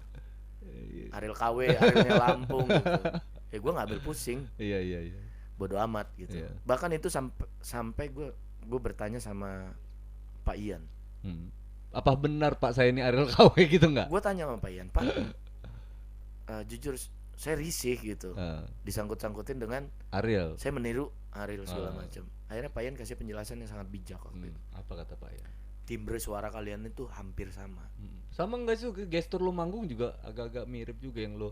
Ariel KW, Arielnya Lampung gitu. Ya gue nggak ambil pusing. Iya. Bodoh amat gitu. Iya. Bahkan itu sampai gue bertanya sama Pak Ian. Apa benar Pak saya ini Ariel KW gitu nggak? Gue tanya sama Pak Ian, Pak, jujur saya risih gitu. Disangkut-sangkutin dengan Ariel. Saya meniru Ariel segala macam. Akhirnya Pak Ian kasih penjelasan yang sangat bijak waktu itu. Apa kata Pak Ian? Timbre suara kalian itu hampir sama. Sama nggak sih gestur lu manggung juga agak-agak mirip juga yang lu.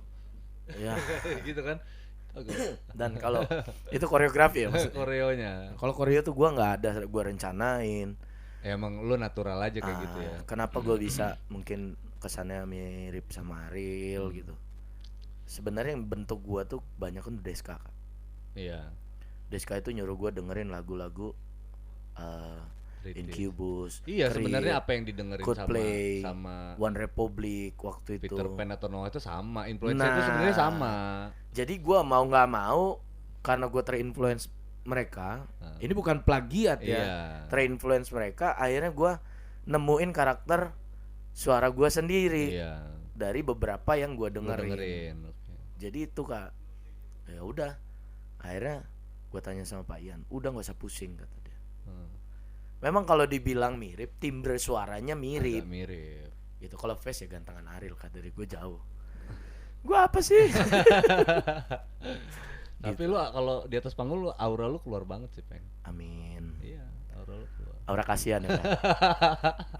Iya. Gitu kan. Dan kalau itu koreografi ya maksudnya. Koreonya. Kalau koreo tuh gua nggak ada gua rencanain. Emang lu natural aja kayak gitu ya. Kenapa gua bisa mungkin kesannya mirip sama Ariel gitu. Sebenarnya yang bentuk gua tuh banyak kan Deska. Iya. Deska itu nyuruh gua dengerin lagu-lagu Incubus. Iya, sebenarnya apa yang didengerin Coldplay, sama One Republic waktu Peter itu. Pan atau Noah itu sama, influence itu sebenarnya sama. Jadi gua mau nggak mau karena gua terinfluence mereka. Ini bukan plagiat ya. Terinfluence mereka, akhirnya gua nemuin karakter suara gua sendiri. Dari beberapa yang gua dengerin. Jadi itu Kak. Ya udah. Akhirnya gua tanya sama Pak Ian, "Udah enggak usah pusing," kata dia. Memang kalau dibilang mirip, timbre suaranya mirip. Agak mirip. Gitu. Kalau face ya gantengan Ariel, kata dari gue jauh. Gue apa sih? Tapi lu kalau di atas panggung lu aura lu keluar banget sih, Peng. Amin. Iya, aura lu keluar. Aura kasihan ya.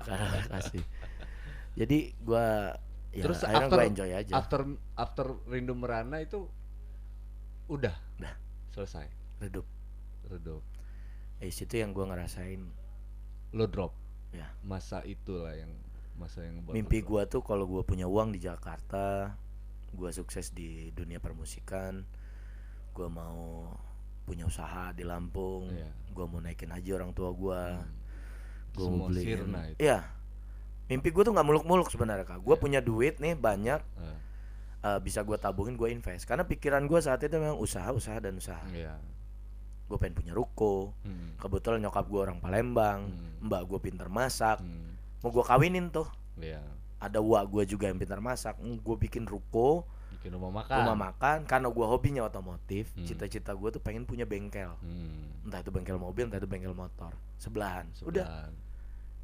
Aura kasih. Jadi gue ya terus akhirnya gue enjoy aja. After Rindu Merana itu udah selesai. Redup. Situ yang gue ngerasain lo drop ya, masa yang mimpi gue tuh kalau gue punya uang di Jakarta, gue sukses di dunia permusikan, gue mau punya usaha di Lampung, gue mau naikin haji orang tua gue mau beliin ya. Mimpi gue tuh nggak muluk-muluk sebenarnya Kak. Gue punya duit nih banyak, bisa gue tabungin, gue invest, karena pikiran gue saat itu memang usaha. Gue pengen punya ruko. Kebetulan nyokap gue orang Palembang, mbak gue pintar masak, mau gue kawinin tuh. Ada wak gue juga yang pintar masak. Gue bikin ruko, bikin rumah makan. Karena gue hobinya otomotif. Cita-cita gue tuh pengen punya bengkel, entah itu bengkel mobil, entah itu bengkel motor sebelahan. Udah,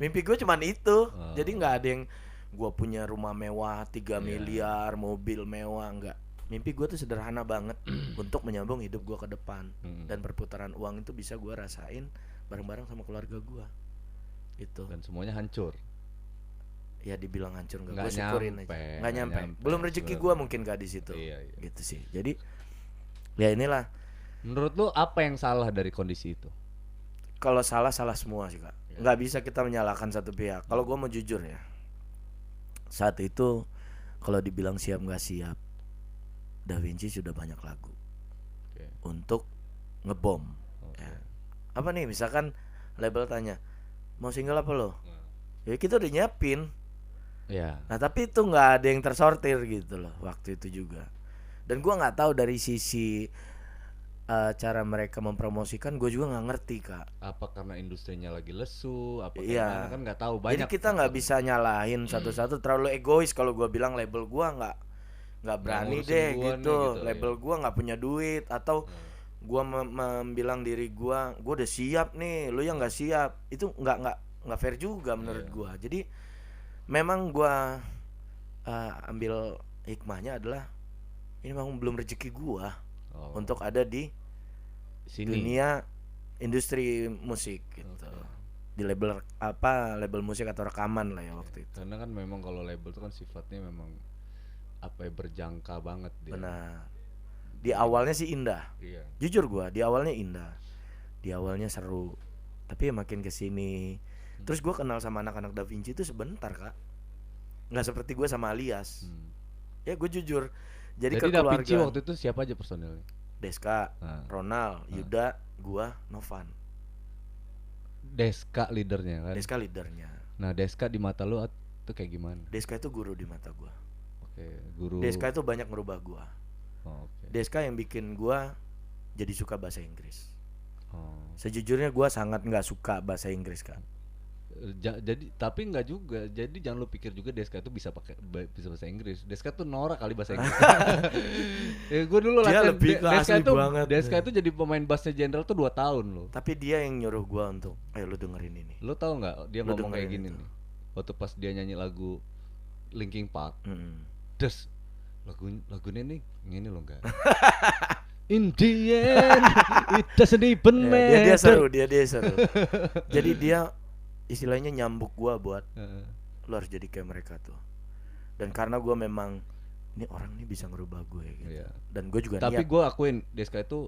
mimpi gue cuman itu. Jadi nggak ada yang gue punya rumah mewah 3 miliar, mobil mewah, enggak. Mimpi gue tuh sederhana banget untuk menyambung hidup gue ke depan. Dan perputaran uang itu bisa gue rasain bareng-bareng sama keluarga gue gitu. Dan semuanya hancur. Ya dibilang hancur enggak, Nggak gue syukurin nyampe, aja. Nggak nggak nyampe. nyampe, Belum rezeki gue sebenarnya. mungkin gak di situ. Iya. Gitu sih. Jadi ya inilah. Menurut lu apa yang salah dari kondisi itu? Kalau salah semua sih kak. Nggak bisa kita menyalahkan satu pihak. Kalau gue mau jujur ya, saat itu kalau dibilang siap nggak siap, Da Vinci sudah banyak lagu untuk ngebom. Ya. Apa nih misalkan label tanya mau single apa lo? Ya kita udah nyiapin. Ya. Nah tapi itu nggak ada yang tersortir gitu loh waktu itu juga. Dan gue nggak tahu dari sisi cara mereka mempromosikan, gue juga nggak ngerti kak. Apa karena industrinya lagi lesu? Apa Iya. gimana kan nggak tahu banyak. Jadi kita nggak bisa nyalahin satu-satu, terlalu egois kalau gue bilang label gue nggak berani ngurusin deh gua gitu. nih, gitu, Label iya. gue nggak punya duit atau gue bilang diri gue udah siap nih, lu yang nggak siap, itu nggak fair juga menurut gue. Jadi memang gue ambil hikmahnya adalah ini memang belum rezeki gue untuk ada di Sini. dunia industri musik gitu. Di label label musik atau rekaman lah ya waktu itu. Karena kan memang kalau label itu kan sifatnya memang apa ya, berjangka banget dia. Benar. Di awalnya sih indah. Iya. Jujur gua, di awalnya indah. Di awalnya seru. Tapi makin kesini, terus gua kenal sama anak-anak Da Vinci itu sebentar kak. Nggak seperti gua sama Alias. Ya gue jujur. Jadi Da keluarga Vinci waktu itu siapa aja personilnya? Deska, Ronald, Yuda, gua, Novan. Deska leadernya kan. Deska leadernya. Nah Deska di mata lu itu kayak gimana? Deska itu guru di mata gua. Oke, guru. Deska itu banyak merubah gua. Oke. Deska yang bikin gua jadi suka bahasa Inggris. Oh. Sejujurnya gua sangat nggak suka bahasa Inggris kan. Jadi tapi nggak juga. Jadi jangan lu pikir juga Deska itu bisa bisa bahasa Inggris. Deska tuh norak kali bahasa Inggris. Ya gue dulu Dia latihan lebih ke Deska asli itu. banget. Deska itu jadi pemain bassnya Jenderal tuh 2 tahun loh. Tapi dia yang nyuruh gua untuk, ayo lu dengerin ini. Lu tahu nggak dia Lu ngomong kayak dengerin gini itu. nih. Waktu pas dia nyanyi lagu Linkin Park. Terus lagunya nih ini loh enggak. In the end, it doesn't even matter. Dia seru, dia seru. Jadi dia istilahnya nyambuk gua buat lu harus jadi kayak mereka tuh. Dan karena gua memang ini orang nih bisa ngerubah gue gitu. Iya. Dan gue juga Tapi niat. gue akuin Deska itu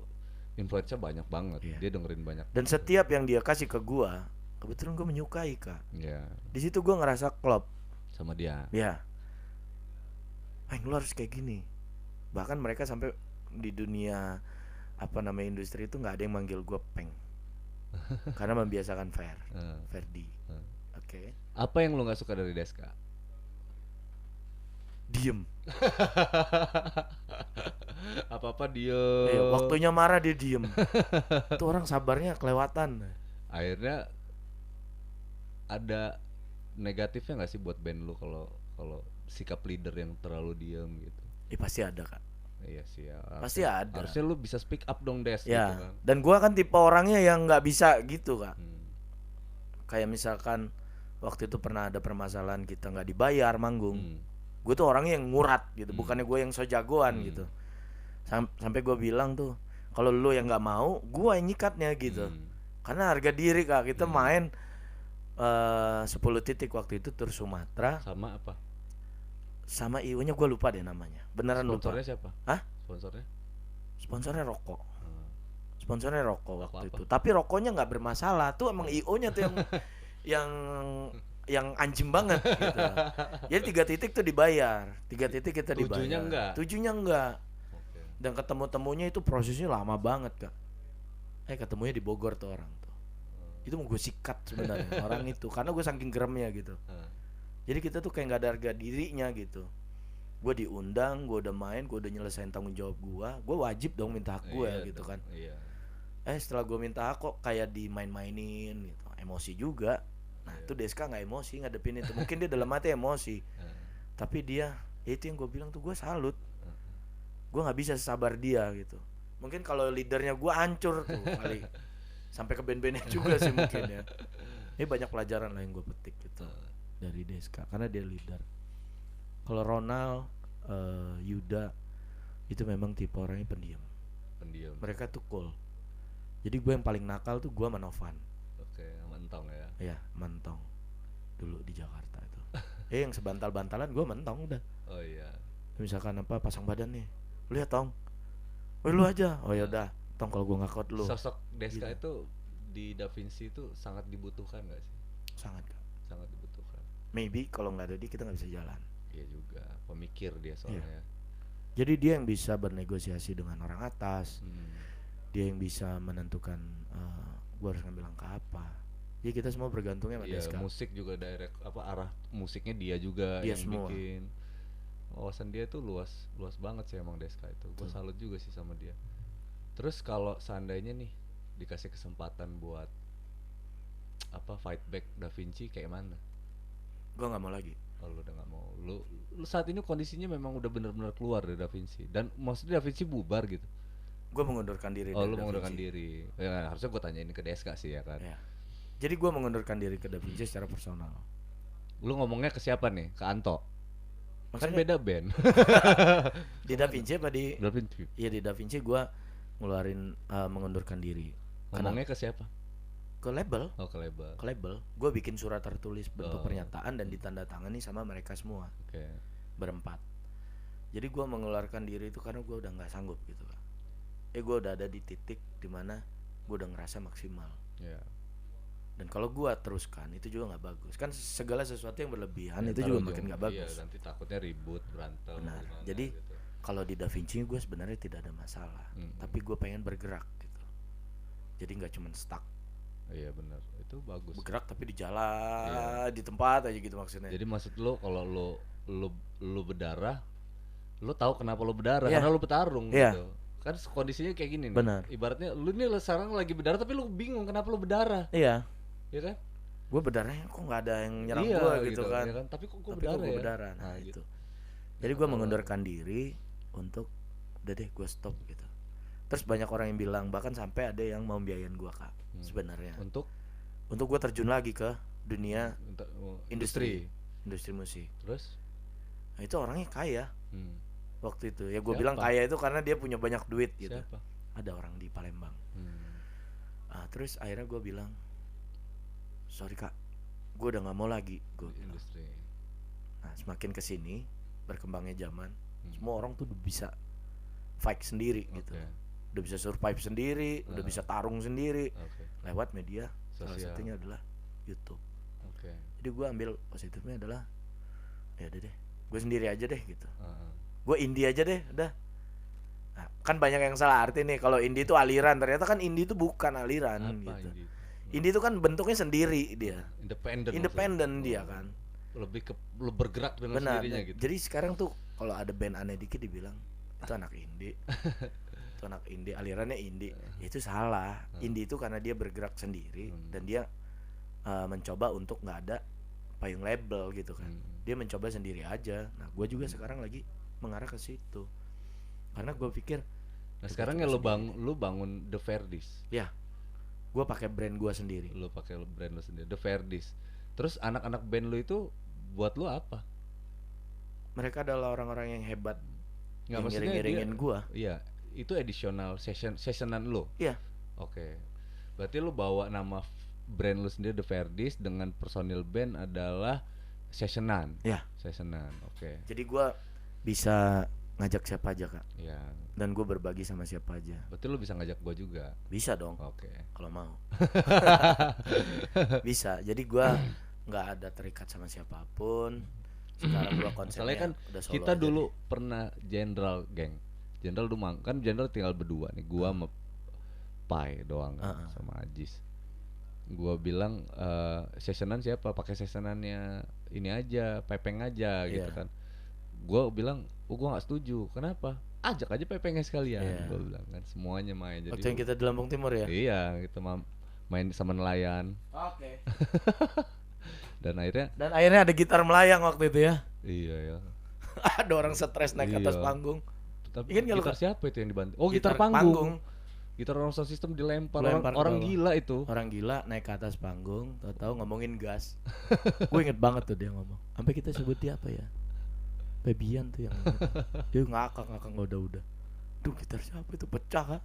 influence-nya banyak banget. Iya. Dia dengerin banyak. Dan setiap yang dia kasih ke gua, kebetulan gue menyukai kak. Iya. Di situ gua ngerasa klop. Sama dia. Ya. Lu harus kayak gini. Bahkan mereka sampai di dunia industri itu nggak ada yang manggil gue Peng. Karena membiasakan Ferdi. Oke. Apa yang lo nggak suka dari Deska? Diem. Apa-apa dia. Waktunya marah dia diem. Itu orang sabarnya kelewatan. Akhirnya ada negatifnya nggak sih buat band lu kalau sikap leader yang terlalu diem gitu? Pasti ada kak. Iya sih ya. Pasti ada. Harusnya lu bisa speak up dong Des. Ya. Gitu kan. Dan gua kan tipe orangnya yang nggak bisa gitu kak. Kayak misalkan waktu itu pernah ada permasalahan kita nggak dibayar manggung. Gue tuh orangnya yang ngurat gitu, bukannya gue yang so jagoan gitu. Sampai gue bilang tuh, kalau lu yang nggak mau, gue yang nyikatnya gitu. Karena harga diri kak, kita main 10 titik waktu itu tur Sumatera. Sama apa? Sama IO-nya gue lupa deh namanya. Beneran lupa. Sponsornya siapa? Hah? Sponsornya? Sponsornya rokok. Sponsornya rokok waktu apa? itu. Tapi rokoknya nggak bermasalah. Tuh emang IO-nya tuh yang anjing banget gitu. Jadi 3 titik tuh dibayar. 3 titik kita dibayar. Tujuhnya enggak. Okay. Dan ketemu-temunya itu prosesnya lama banget kak. Ketemunya di Bogor tuh orang tuh. Itu mau gue sikat sebenarnya orang itu. Karena gue saking geremnya gitu. Jadi kita tuh kayak gak ada harga dirinya gitu. Gue diundang, gue udah main, gue udah nyelesain tanggung jawab gue wajib dong minta hak gue gitu kan. Setelah gue minta hak kok kayak dimain-mainin gitu. Emosi juga. Nah itu Deska gak emosi ngadepin itu. Mungkin dia dalam hati emosi. Tapi dia, itu yang gue bilang tuh gue salut. Gue gak bisa sabar dia gitu. Mungkin kalau leadernya gue hancur tuh kali. Sampai ke band-bandnya juga sih mungkin ya. Ini banyak pelajaran lah yang gue petik gitu dari Deska. Karena dia leader. Kalau Ronald, Yuda itu memang tipe orangnya pendiam. Mereka tuh cool. Jadi gue yang paling nakal tuh gue sama Novan. Oke, Mentong ya. Iya, Mentong. Dulu di Jakarta itu. Yang sebantal-bantalan gue Mentong udah. Oh iya. Misalkan apa pasang badan nih. Lihat Tong. Woi lu aja. Oh ya udah. Tong kalau gue nggak kuat lu. Sosok Deska Gitu. itu di Da Vinci itu sangat dibutuhkan gak sih? Sangat Kak. Sangat dibutuhkan. Maybe kalau nggak ada dia kita nggak bisa jalan. Iya juga, pemikir dia soalnya. Iya. Jadi dia yang bisa bernegosiasi dengan orang atas. Dia yang bisa menentukan gue harus ngambil langkah apa. Jadi kita semua bergantungnya sama Iya, Deska. musik juga direct apa arah musiknya dia juga Dia yang semua. bikin. Wawasan dia tuh luas banget sih emang Deska itu. Gue salut juga sih sama dia. Terus kalau seandainya nih dikasih kesempatan buat apa fight back Da Vinci kayak mana? Gue nggak mau lagi. Oh, lu udah gak mau. Lu saat ini kondisinya memang udah benar-benar keluar dari Da Vinci. Dan maksudnya Da Vinci bubar gitu. Gue mengundurkan diri. Oh, dari lu Da mengundurkan Vinci. diri. Ya, harusnya gue tanyain ke Deska sih ya kan. Ya. Jadi gue mengundurkan diri ke Da Vinci secara personal. Lu ngomongnya ke siapa nih? Ke Anto? Kan Maksudnya beda band. di Da Vinci apa di? Da Vinci. Iya di Da Vinci gue ngeluarin mengundurkan diri. Ngomongnya ke siapa? Ke label. Oh, ke label. Ke label. Gue bikin surat tertulis bentuk Oh. pernyataan dan ditandatangani sama mereka semua. Oke. Berempat. Jadi gue mengeluarkan diri itu karena gue udah nggak sanggup gitu kan. Gue udah ada di titik dimana gue udah ngerasa maksimal. Ya. Dan kalau gue teruskan itu juga nggak bagus. Kan segala sesuatu yang berlebihan Ya, itu ntar juga ujung- makin nggak bagus. Iya, nanti takutnya ribut, berantem. Benar. gimana Jadi gitu. kalau di Da Vinci gue sebenarnya tidak ada masalah. Tapi gue pengen bergerak gitu. Jadi nggak cuman stuck. Iya benar. Itu bagus. Bergerak tapi di jalan, di tempat aja gitu maksudnya. Jadi maksud lu kalau lu berdarah, lu tahu kenapa lu berdarah Iya. karena lu bertarung Iya. gitu. Kan kondisinya kayak gini nih. Benar. Ibaratnya lu nih sekarang lagi berdarah tapi lu bingung kenapa lu berdarah. Iya. Iya kan? Gue berdarahnya kok nggak ada yang nyerang Iya, gue gitu kan. ya kan? Tapi kok gue Tapi berdarah kok gue ya? berdarah. Nah, Nah, itu. gitu. Jadi gue mengundurkan diri untuk udah deh gue stop gitu. Terus banyak orang yang bilang bahkan sampai ada yang mau biayain gue Kak sebenarnya. Untuk Gue terjun lagi ke dunia industri. industri musik. Terus Nah, itu orangnya kaya waktu itu. Ya gue Siapa? bilang kaya itu karena dia punya banyak duit gitu. Siapa? Ada orang di Palembang. Terus akhirnya gue bilang, sorry Kak, gue udah nggak mau lagi. Gue Industri. Nah, semakin kesini berkembangnya zaman, semua orang tuh udah bisa fight sendiri gitu, Oke. udah bisa survive sendiri, udah bisa tarung sendiri Oke. lewat media. Salah Sosial. satunya adalah YouTube. Oke. Jadi gue ambil positifnya adalah, ya udah deh, gue sendiri aja deh gitu. Heeh. Gue indie aja deh, udah. Nah, kan banyak yang salah arti nih kalau indie itu aliran, ternyata kan indie itu bukan aliran Apa gitu. indie? Indie itu kan bentuknya sendiri dia, Independen. independen maksudnya. dia kan. Lebih ke lu bergerak dengan Benar. sendirinya gitu. Jadi sekarang tuh kalau ada band aneh dikit dibilang itu anak indie. Itu anak indie, alirannya indie. Ya itu salah. Indie itu karena dia bergerak sendiri dan dia mencoba untuk nggak ada payung label gitu kan. Dia mencoba sendiri aja. Nah, gue juga sekarang lagi mengarah ke situ. Karena gue pikir Nah, sekarang ya lu bangun The Verdis. ya gue pakai brand gue sendiri. Lu pakai brand lu sendiri, The Verdis. Terus anak-anak band lu itu buat lu apa? Mereka adalah orang-orang yang hebat. Nggak, Yang maksudnya ngiring-ngiringin dia- gue. Iya, itu additional sessionan lu. Iya. Oke. Berarti lu bawa nama brand lu sendiri The Verdis dengan personil band adalah sessionan. Iya. Sessionan. Oke. Jadi gue bisa ngajak siapa aja Kak. Iya. Dan gue berbagi sama siapa aja. Berarti lu bisa ngajak gua juga. Bisa dong. Oke. Kalau mau. Bisa. Jadi gue nggak ada terikat sama siapapun. Sekarang gue Masalahnya konsepnya kan udah solo kita aja dulu nih. pernah Jenderal geng. Jenderal Dumang kan Jenderal tinggal berdua nih, gua sama Pai doang kan, sama Ajis. Gua bilang sessionan siapa? Pakai sessionannya ini aja, Pepeng aja gitu Iya. kan. Gua bilang, gua nggak setuju. Kenapa? Ajak aja Pepengnya sekalian. Iya. Gua bilang kan semuanya main. Jadi Waktu yang kita di Lampung Timur ya. iya, kita main sama nelayan Oke. dan akhirnya Dan akhirnya ada gitar melayang waktu itu ya. iya ya. Ada orang stres naik ke atas Iya. panggung. Tapi Ingat nggak lu, gitar Kak? siapa itu yang dibantu? Oh, gitar panggung. Gitar orang sound system dilempar Lempar ke orang bawah. gila itu. Orang gila naik ke atas panggung, tahu-tahu ngomongin gas. Gue inget banget tuh dia ngomong. Sampai kita sebut dia apa ya? Febian tuh yang dia ngakak udah. Duh, gitar siapa itu, pecah Kak.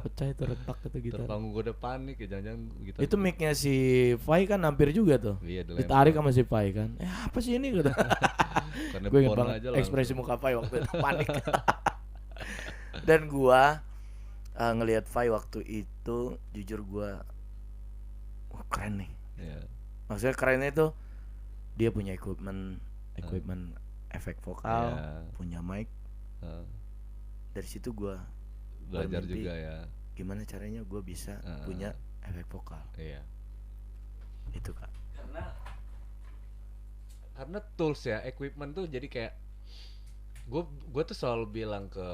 Pecah itu, retak itu gitar. Terpanggung gue udah panik ya, jangan-jangan gitar Itu mic-nya si Fai kan hampir juga tuh. iya, Ditarik sama si Fai kan. Apa sih ini gitu. karena Gue inget pon banget aja ekspresi langsung. muka Fai waktu itu, panik. Dan gua ngelihat Fai waktu itu, jujur gua keren nih. Iya. Maksudnya kerennya itu dia punya equipment efek vokal, Iya. punya mic. Dari situ gua Belajar bermimpi, juga ya. gimana caranya gua bisa punya efek vokal. Iya. Itu Kak. Karena tools ya, equipment tuh jadi kayak gue tuh selalu bilang ke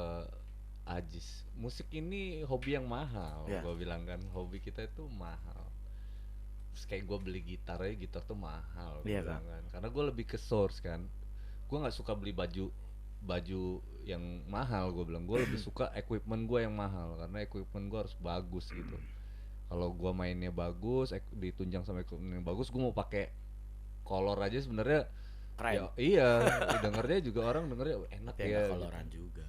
Ajis, musik ini hobi yang mahal. Yeah. Gue bilang kan, hobi kita itu mahal. Terus kayak gue beli gitar aja, gitar tuh mahal. Iya, Bilang kan. Karena gue lebih ke source kan. Gue nggak suka beli baju yang mahal. Gue bilang gue lebih suka equipment gue yang mahal, karena equipment gue harus bagus gitu. Kalau gue mainnya bagus, ditunjang sama equipment yang bagus, gue mau pakai kolor aja sebenarnya Keren. ya, iya. Dengernya juga orang dengernya enak ya, koloran gitu. juga.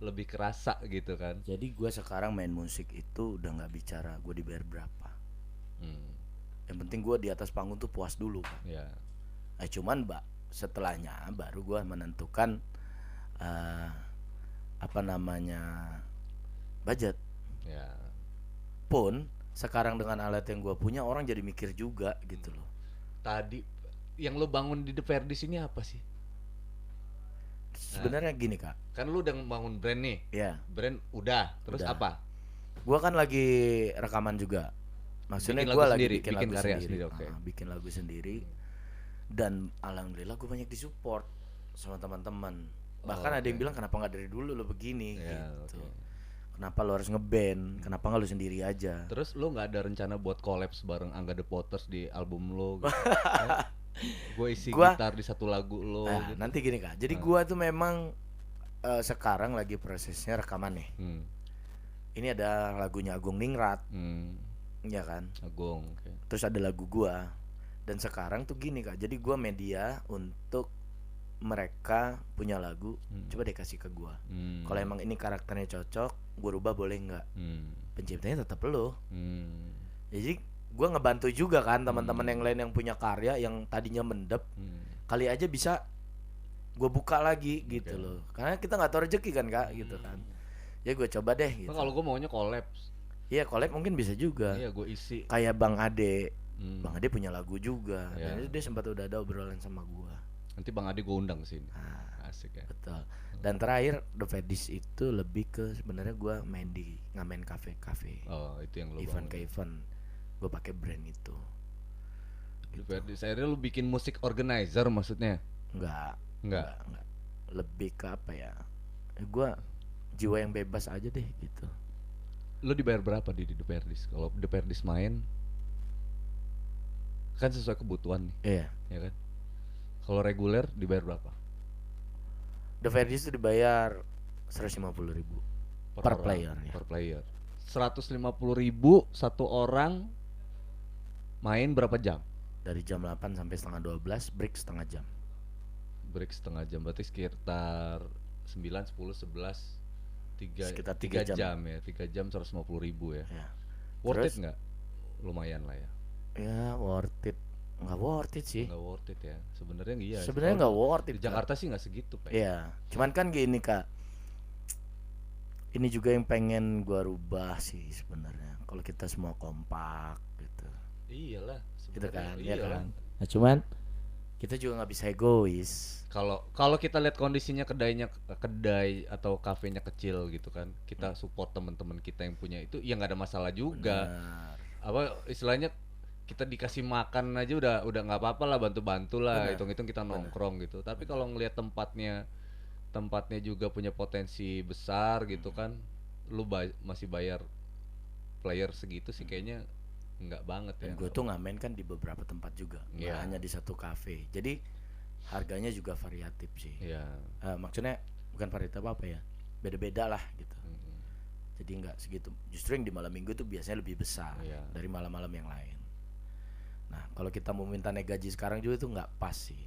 Lebih kerasa gitu kan. Jadi gue sekarang main musik itu udah nggak bicara gue dibayar berapa. Yang penting gue di atas panggung tuh puas dulu kan. Ya. Nah cuman setelahnya baru gue menentukan apa namanya budget. Ya. Pun sekarang dengan alat yang gue punya, orang jadi mikir juga gitu loh. Tadi yang lo bangun di The Perdis ini apa sih? Sebenarnya gini Kak. Kan lu udah bangun brand nih. Ya. Brand udah, terus Udah. apa? Gue kan lagi rekaman juga. Maksudnya Bikin gue lagu lagi sendiri, bikin bikin lagu karya sendiri. sendiri, oke. Bikin lagu sendiri. Dan alhamdulillah gue banyak disupport sama teman-teman. Bahkan ada yang bilang, kenapa nggak dari dulu lo begini Ya, gitu. oke. Kenapa lo harus ngeband? Kenapa nggak lo sendiri aja? Terus lu nggak ada rencana buat collabs bareng Angga The Potters di album lo gitu? Gue isi gitar di satu lagu lo Nah, gitu. nanti gini Kak. Jadi gua tuh memang sekarang lagi prosesnya rekaman nih. Ini ada lagunya Agung Ningrat. Ya kan? Agung, oke. Terus ada lagu gua. Dan sekarang tuh gini Kak. Jadi gua media untuk mereka punya lagu, coba deh kasih ke gua. Kalau emang ini karakternya cocok, gua rubah boleh nggak? Penciptanya tetap lo. Jadi gua ngebantu juga kan teman-teman yang lain yang punya karya yang tadinya mendep, kali aja bisa gua buka lagi gitu loh. Karena kita nggak tahu rezeki kan Kak, gitu kan. Ya gua coba deh gitu. Kalau gua maunya collabs. Iya, collab mungkin bisa juga. Iya, gua isi. Kayak Bang Ade. Bang Ade punya lagu juga. Dan itu dia sempat udah ada obrolan sama gua. Nanti Bang Ade gua undang sini. Asik ya. Betul. Dan terakhir The Fetish itu lebih ke sebenarnya gua main di ngamen kafe. Oh, itu yang lo event bangun. ke event. Gua pakai brand itu. The Perdis, akhirnya lu bikin musik organizer maksudnya? Enggak. Lebih ke apa ya? Gua jiwa yang bebas aja deh gitu. Lu dibayar berapa di The Perdis? Kalau The Perdis main kan sesuai kebutuhan nih. Iya. Ya kan? Kalau reguler dibayar berapa? The Fetish itu dibayar 150.000 per orang, player ya. Per player. 150.000 satu orang main berapa jam? Dari jam 8 sampai setengah 12, break setengah jam. Break setengah jam, berarti sekitar 9, 10, 11 Sekitar 3 3 jam ya. 3 jam 150.000 ya. Ya. Worth Terus, it nggak? Lumayan lah ya. Ya worth it. Nggak worth it sih. Nggak worth it ya. Sebenarnya iya. Sebenarnya nggak worth it. Di Jakarta sih nggak segitu Pak. Iya. Cuman kan gini Kak. Ini juga yang pengen gua rubah sih sebenarnya. Kalau kita semua kompak gitu. Iyalah. Gitu kan. Iya kan. Nah cuman kita juga nggak bisa egois. Kalau kita lihat kondisinya kedai atau kafenya kecil gitu kan, kita support teman-teman kita yang punya itu, ya nggak ada masalah juga. Benar. Apa istilahnya, kita dikasih makan aja udah nggak apa-apa lah, bantu lah, hitung-hitung kita nongkrong gitu. Tapi kalau ngelihat tempatnya juga punya potensi besar gitu kan, lu masih bayar player segitu sih kayaknya nggak banget ya. Dan gue tuh ngamen kan di beberapa tempat juga, nggak hanya di satu kafe. Jadi harganya juga variatif sih. Maksudnya bukan variatif apa ya, beda-beda lah gitu. Jadi nggak segitu. Justru yang di malam minggu tuh biasanya lebih besar dari malam-malam yang lain. Nah kalau kita mau minta naik gaji sekarang juga itu nggak pas sih.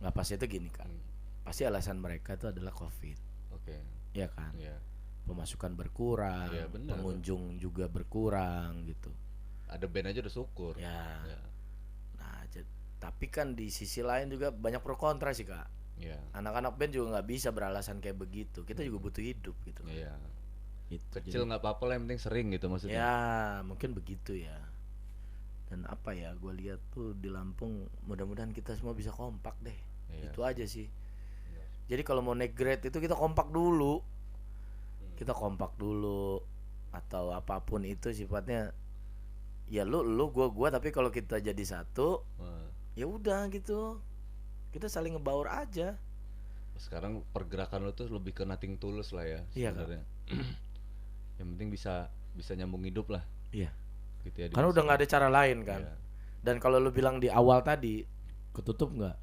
Nggak pas itu gini kan. pasti alasan mereka itu adalah COVID. Oke. Ya kan? Iya. Pemasukan berkurang, Iya, benar. pengunjung juga berkurang gitu. Ada band aja udah syukur. Ya. Ya. Nah, tapi kan di sisi lain juga banyak pro kontra sih Kak. Iya. Anak-anak band juga nggak bisa beralasan kayak begitu. Kita juga butuh hidup gitu. Iya. Gitu. Kecil nggak apa-apa lah, yang penting sering gitu maksudnya. Ya, mungkin begitu ya. Dan apa ya, gue lihat tuh di Lampung, mudah-mudahan kita semua bisa kompak deh. Iya. Itu aja sih. Jadi kalau mau naik grade itu kita kompak dulu. Kita kompak dulu, atau apapun itu sifatnya. Ya lu gua tapi kalau kita jadi satu, ya udah gitu. Kita saling ngebaur aja. Sekarang pergerakan lo tuh lebih ke nothing tulus lah ya sebenarnya. Yang penting bisa nyambung hidup lah. Iya. Gitu ya. Karena udah nggak ada cara lain kan. Iya. Dan kalau lu bilang di awal tadi, ketutup nggak?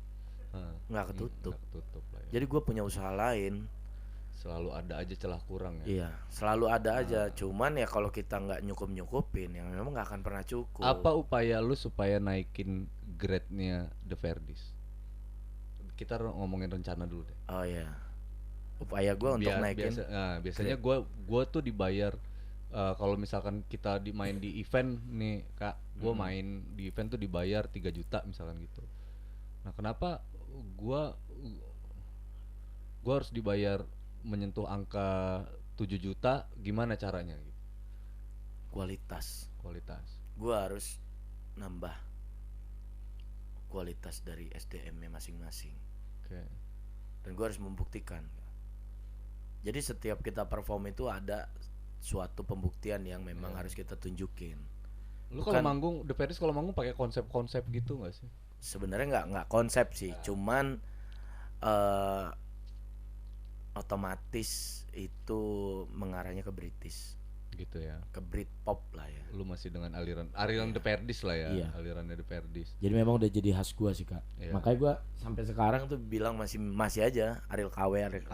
Nggak ketutup. Nggak ketutup lah ya. Jadi gue punya usaha lain. Selalu ada aja celah kurang ya. Iya, selalu ada aja. Cuman ya kalau kita nggak nyukupin, ya memang nggak akan pernah cukup. Apa upaya lu supaya naikin grade-nya The Verdis? Kita ngomongin rencana dulu deh. Oh iya. Upaya gue untuk naikin. Biasanya gue tuh dibayar kalau misalkan kita main di event nih Kak, gue main di event tuh dibayar 3 juta misalkan gitu. Nah kenapa gue harus dibayar menyentuh angka 7 juta, gimana caranya gitu? Kualitas. Gue harus nambah kualitas dari SDM-nya masing-masing. Oke. Dan gue harus membuktikan. Jadi setiap kita perform itu ada suatu pembuktian yang memang harus kita tunjukin. Lu kalau manggung, The Verdis kalau manggung pakai konsep-konsep gitu nggak sih? Sebenarnya nggak konsep sih, cuman otomatis itu mengarahnya ke British gitu ya, ke Britpop lah ya. Lu masih dengan aliran The Verdis lah ya. Iya. Alirannya The Verdis. Jadi memang udah jadi khas gua sih Kak. Iya. Makanya gua sampai sekarang tuh bilang masih aja Ariel KW gitu.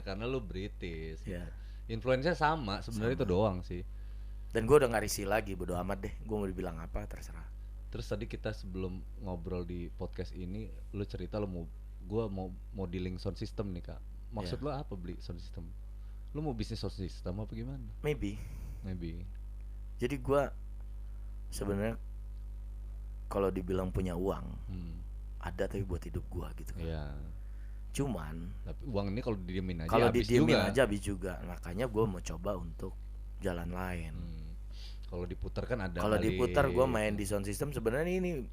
Karena lu British. Iya. Influence-nya sama sebenarnya, itu doang sih. Dan gua udah nggak risih lagi, bodo amat deh. Gua mau dibilang apa terserah. Terus tadi kita sebelum ngobrol di podcast ini, lu cerita gua mau modeling sound system nih Kak. Maksud lo apa beli sound system? Lo mau bisnis sound system apa gimana? Maybe. Jadi gue sebenarnya kalau dibilang punya uang, ada tapi buat hidup gue gitu kan. Iya. Cuman tapi uang ini kalau didiemin aja, habis juga. Makanya gue mau coba untuk jalan lain. Kalau diputar kan ada. Kalau diputar gue main di sound system, sebenarnya ini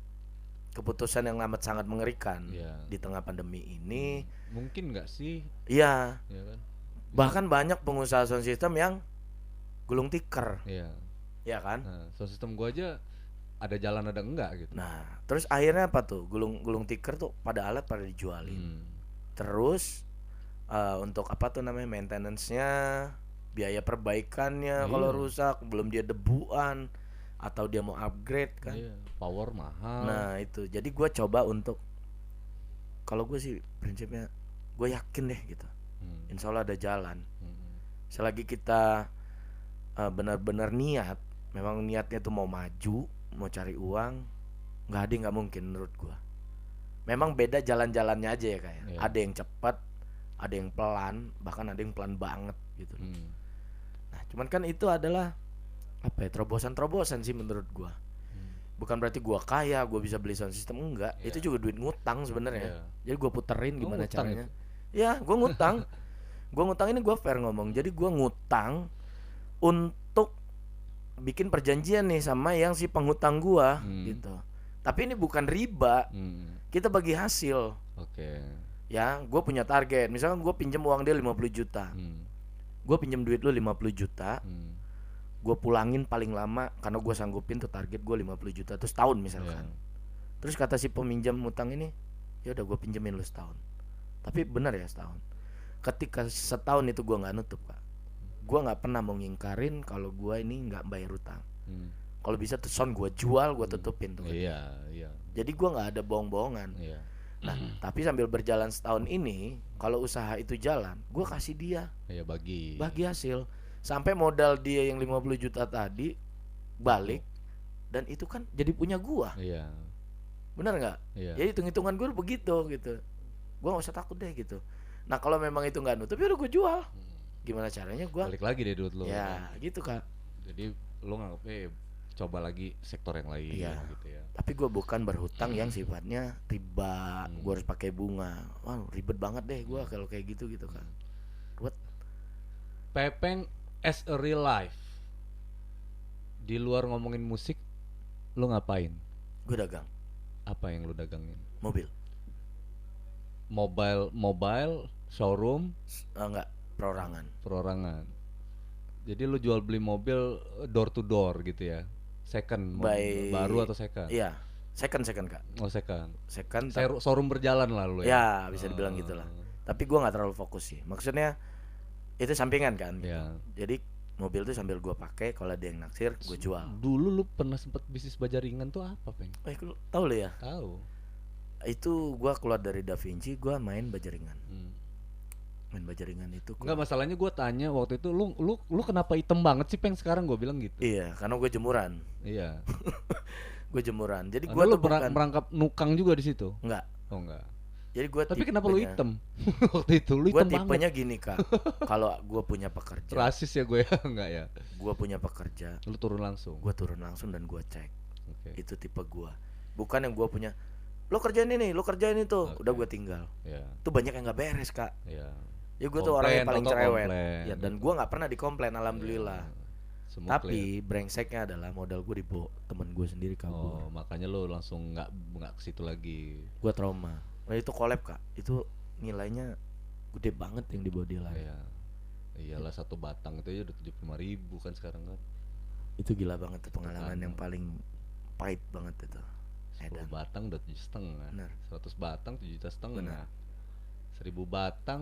keputusan yang amat sangat mengerikan di tengah pandemi ini. Mungkin nggak sih? Iya. Ya kan? Bahkan banyak pengusaha sound system yang gulung tikar. Iya. Ya kan? Nah, sound system gua aja ada jalan ada enggak gitu. Nah, terus akhirnya apa tuh? Gulung tikar tuh pada alat pada dijualin. Terus untuk apa tuh namanya, maintenance-nya, biaya perbaikannya kalau rusak, belum dia debuan atau dia mau upgrade kan. Power mahal. Nah, itu. Jadi gua coba untuk, kalau gue sih prinsipnya gue yakin deh gitu. Insya Allah ada jalan. Selagi kita benar-benar niat, memang niatnya tuh mau maju, mau cari uang, nggak mungkin menurut gue. Memang beda jalan-jalannya aja ya kayak. Ada yang cepat, ada yang pelan, bahkan ada yang pelan banget gitu. Nah, cuman kan itu adalah apa ya, terobosan sih menurut gue. Bukan berarti gue kaya, gue bisa beli sound system, enggak. Itu juga duit ngutang sebenarnya. Jadi gue puterin gimana caranya. Ya, gue ngutang. Ini gue fair ngomong. Jadi gue ngutang untuk bikin perjanjian nih sama yang si penghutang gue gitu. Tapi ini bukan riba. Kita bagi hasil. Oke. Ya, gue punya target. Misalkan gue pinjam uang dia 50 juta. Gue pinjam duit lu 50 juta. Gue pulangin paling lama, karena gue sanggupin tuh target gue 50 juta terus tahun misalkan. Terus kata si peminjam utang ini, ya udah gue pinjemin lu setahun. Tapi benar ya setahun. Ketika setahun itu gue nggak nutup Kak, gue nggak pernah mau ngingkarin kalau gue ini nggak bayar utang. Kalau bisa tuh sound gue jual, gue tutupin tuh. Iya. Jadi gue nggak ada bohong-bohongan. Nah, tapi sambil berjalan setahun ini, kalau usaha itu jalan, gue kasih dia. Bagi hasil. Sampai modal dia yang 50 juta tadi balik, dan itu kan jadi punya gua. Iya. Benar nggak? Jadi hitung-hitungan gue begitu gitu. gue nggak usah takut deh gitu. Nah kalau memang itu nggak nutup, ya udah gue jual. Gimana caranya gue? Balik lagi deh duit lo. Ya gitu Kak. Jadi lo nganggep coba lagi sektor yang lain gitu ya. Tapi gue bukan berhutang yang sifatnya riba, gue harus pakai bunga. Wah ribet banget deh gue kalau kayak gitu kan. Buat Pepeng as a real life, di luar ngomongin musik, lo ngapain? Gue dagang. Apa yang lo dagangin? Mobil. Mobile showroom? Enggak, perorangan. Jadi lo jual beli mobil door to door gitu ya? Second, baru atau second? Iya, second Kak. Oh second. Showroom berjalan lah lo ya? Ya bisa dibilang gitulah. Tapi gue nggak terlalu fokus sih. Maksudnya itu sampingan kan. Gitu. Jadi mobil tuh sambil gue pakai, kalau ada yang naksir gue jual. Dulu lu pernah sempet bisnis bajaringan tuh apa, Peng? Tahu lo ya? Tahu. Itu gue keluar dari Da Vinci, gue main bajaringan. Main bajaringan itu. Enggak, masalahnya gue tanya waktu itu lu kenapa hitam banget sih, Peng? Sekarang gue bilang gitu. Iya, karena gue jemuran. Iya. Gue jemuran. Jadi gue tuh merangkap nukang juga di situ. Enggak. Oh enggak. Jadi gue tapi kenapa lu hitam? Waktu itu lu hitam banget. Gue tipenya gini Kak. Kalau gue punya pekerja. Rasis ya gue ya? Enggak ya. Gue punya pekerja. Lu turun langsung. Gue turun langsung dan gue cek. Itu tipe gue. Bukan yang gue punya. Lo kerjain ini, lo kerjain itu. Udah gue tinggal. Itu banyak yang nggak beres Kak. Ya gue tuh orang yang paling cerewet. Ya dan gue nggak pernah dikomplain, alhamdulillah. Tapi brengseknya adalah modal gue dibawa temen gue sendiri kabur. Oh, makanya lo langsung nggak ke situ lagi. Gue trauma. Nah, itu collab Kak. Itu nilainya gede banget yang dibawa dia lah. Iyalah satu batang itu aja udah 75.000 kan sekarang kan. Itu gila banget tuh, pengalaman yang paling pahit banget itu. 10 batang udah 7,5. 100 batang 7,5 juta. 1000 batang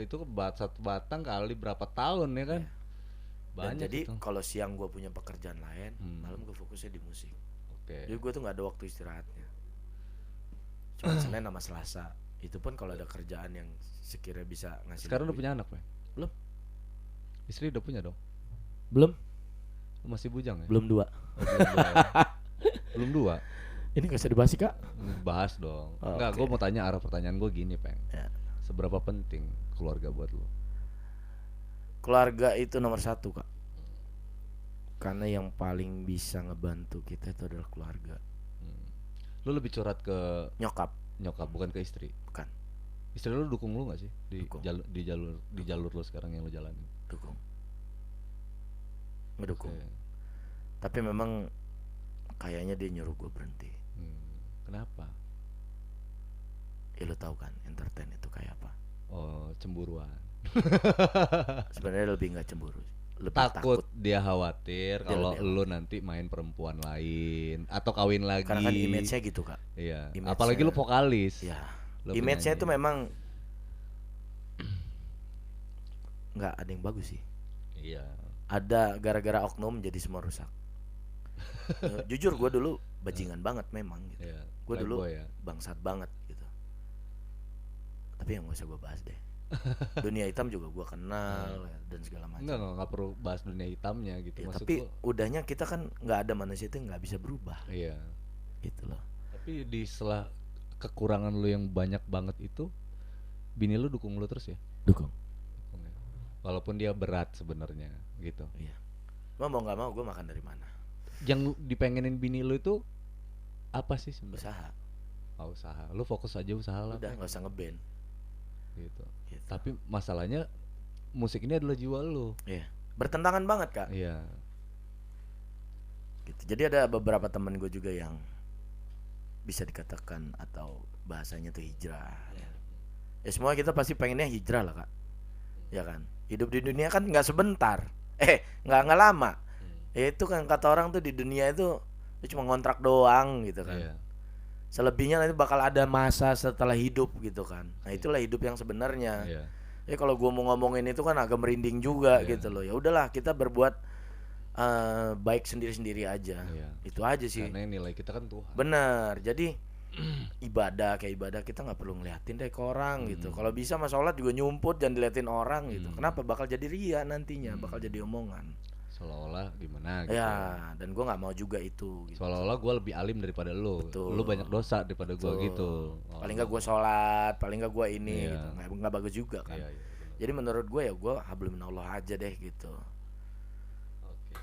itu satu batang kali berapa tahun ya kan? Banyak. Dan jadi kalau siang gue punya pekerjaan lain, malam gue fokusnya di musik. Jadi gue tuh nggak ada waktu istirahatnya. Cuma Senin sama Selasa. Itu pun kalau ada kerjaan yang sekiranya bisa ngasih. Sekarang udah punya anak, Pak? Belum. Istri udah punya dong? Belum. Masih bujang ya? Belum 2. Belum 2. Ini gak usah dibahas Kak? Bahas dong. Enggak, gue mau tanya, arah pertanyaan gue gini, Peng. Seberapa penting keluarga buat lo? Keluarga itu nomor 1 Kak. Karena yang paling bisa ngebantu kita itu adalah keluarga. Lu lebih curhat ke nyokap, bukan ke istri? Bukan. Istri lu dukung lu gak sih di jalur lu sekarang yang lu jalanin? Dukung. Ngedukung. Tapi memang kayaknya dia nyuruh gue berhenti. Kenapa? Ya lu tahu kan entertain itu kayak apa? Oh, cemburuan. Sebenarnya lebih nggak cemburu, lebih takut dia khawatir kalau lu nanti main perempuan lain atau kawin lagi. Karena kan image-nya gitu Kak. Iya. Apalagi lu vokalis. Iya. Image-nya itu memang nggak ada yang bagus sih. Iya. Ada gara-gara oknum jadi semua rusak. Jujur gue dulu bajingan banget memang gitu. Iya. Gue dulu bangsat banget gitu. Tapi yang gak usah gue bahas deh. Dunia hitam juga gue kenal dan segala macam. Nggak perlu bahas dunia hitamnya gitu. Ya, tapi udahnya kita kan nggak ada manusia itu nggak bisa berubah. Iya. Gitu loh. Tapi di setelah kekurangan lu yang banyak banget itu, bini lu dukung lu terus ya? Dukung. Walaupun dia berat sebenarnya gitu. Iya. Mau nggak mau gue makan dari mana? Yang dipengenin bini lu itu apa sih sebenarnya? Usaha. Oh, usaha. Lu fokus aja usaha lah. Udah nggak usah ngeband. Gitu. Tapi masalahnya musik ini adalah jiwa lu. Iya. Bertentangan banget Kak. Iya. Gitu. Jadi ada beberapa teman gue juga yang bisa dikatakan atau bahasanya tuh hijrah. Ya semua kita pasti pengennya hijrah lah Kak. Ya kan. Hidup di dunia kan nggak sebentar. Nggak lama. Ya itu kan kata orang tuh di dunia itu cuma ngontrak doang gitu kan. Iya. Selebihnya nanti bakal ada masa setelah hidup gitu kan. Nah itulah hidup yang sebenarnya. Ya kalau gue mau ngomongin itu kan agak merinding juga gitu loh. Ya udahlah kita berbuat baik sendiri-sendiri aja. Itu aja sih. Karena nilai kita kan Tuhan. Bener. Jadi ibadah kita nggak perlu ngeliatin deh ke orang gitu. Kalau bisa mas sholat juga nyumput, jangan diliatin orang gitu. Kenapa? Bakal jadi ria nantinya, bakal jadi omongan. seolah-olah gimana gitu Ya, dan gue nggak mau juga itu. Gitu. Seolah-olah gue lebih alim daripada lu. Betul. Lu banyak dosa daripada gue gitu. Paling nggak gue sholat, paling nggak gue ini, Iya. gitu. Nggak bagus juga kan. Iya, iya, benar. Jadi menurut gue ya gue hablum minallah aja deh gitu. Oke.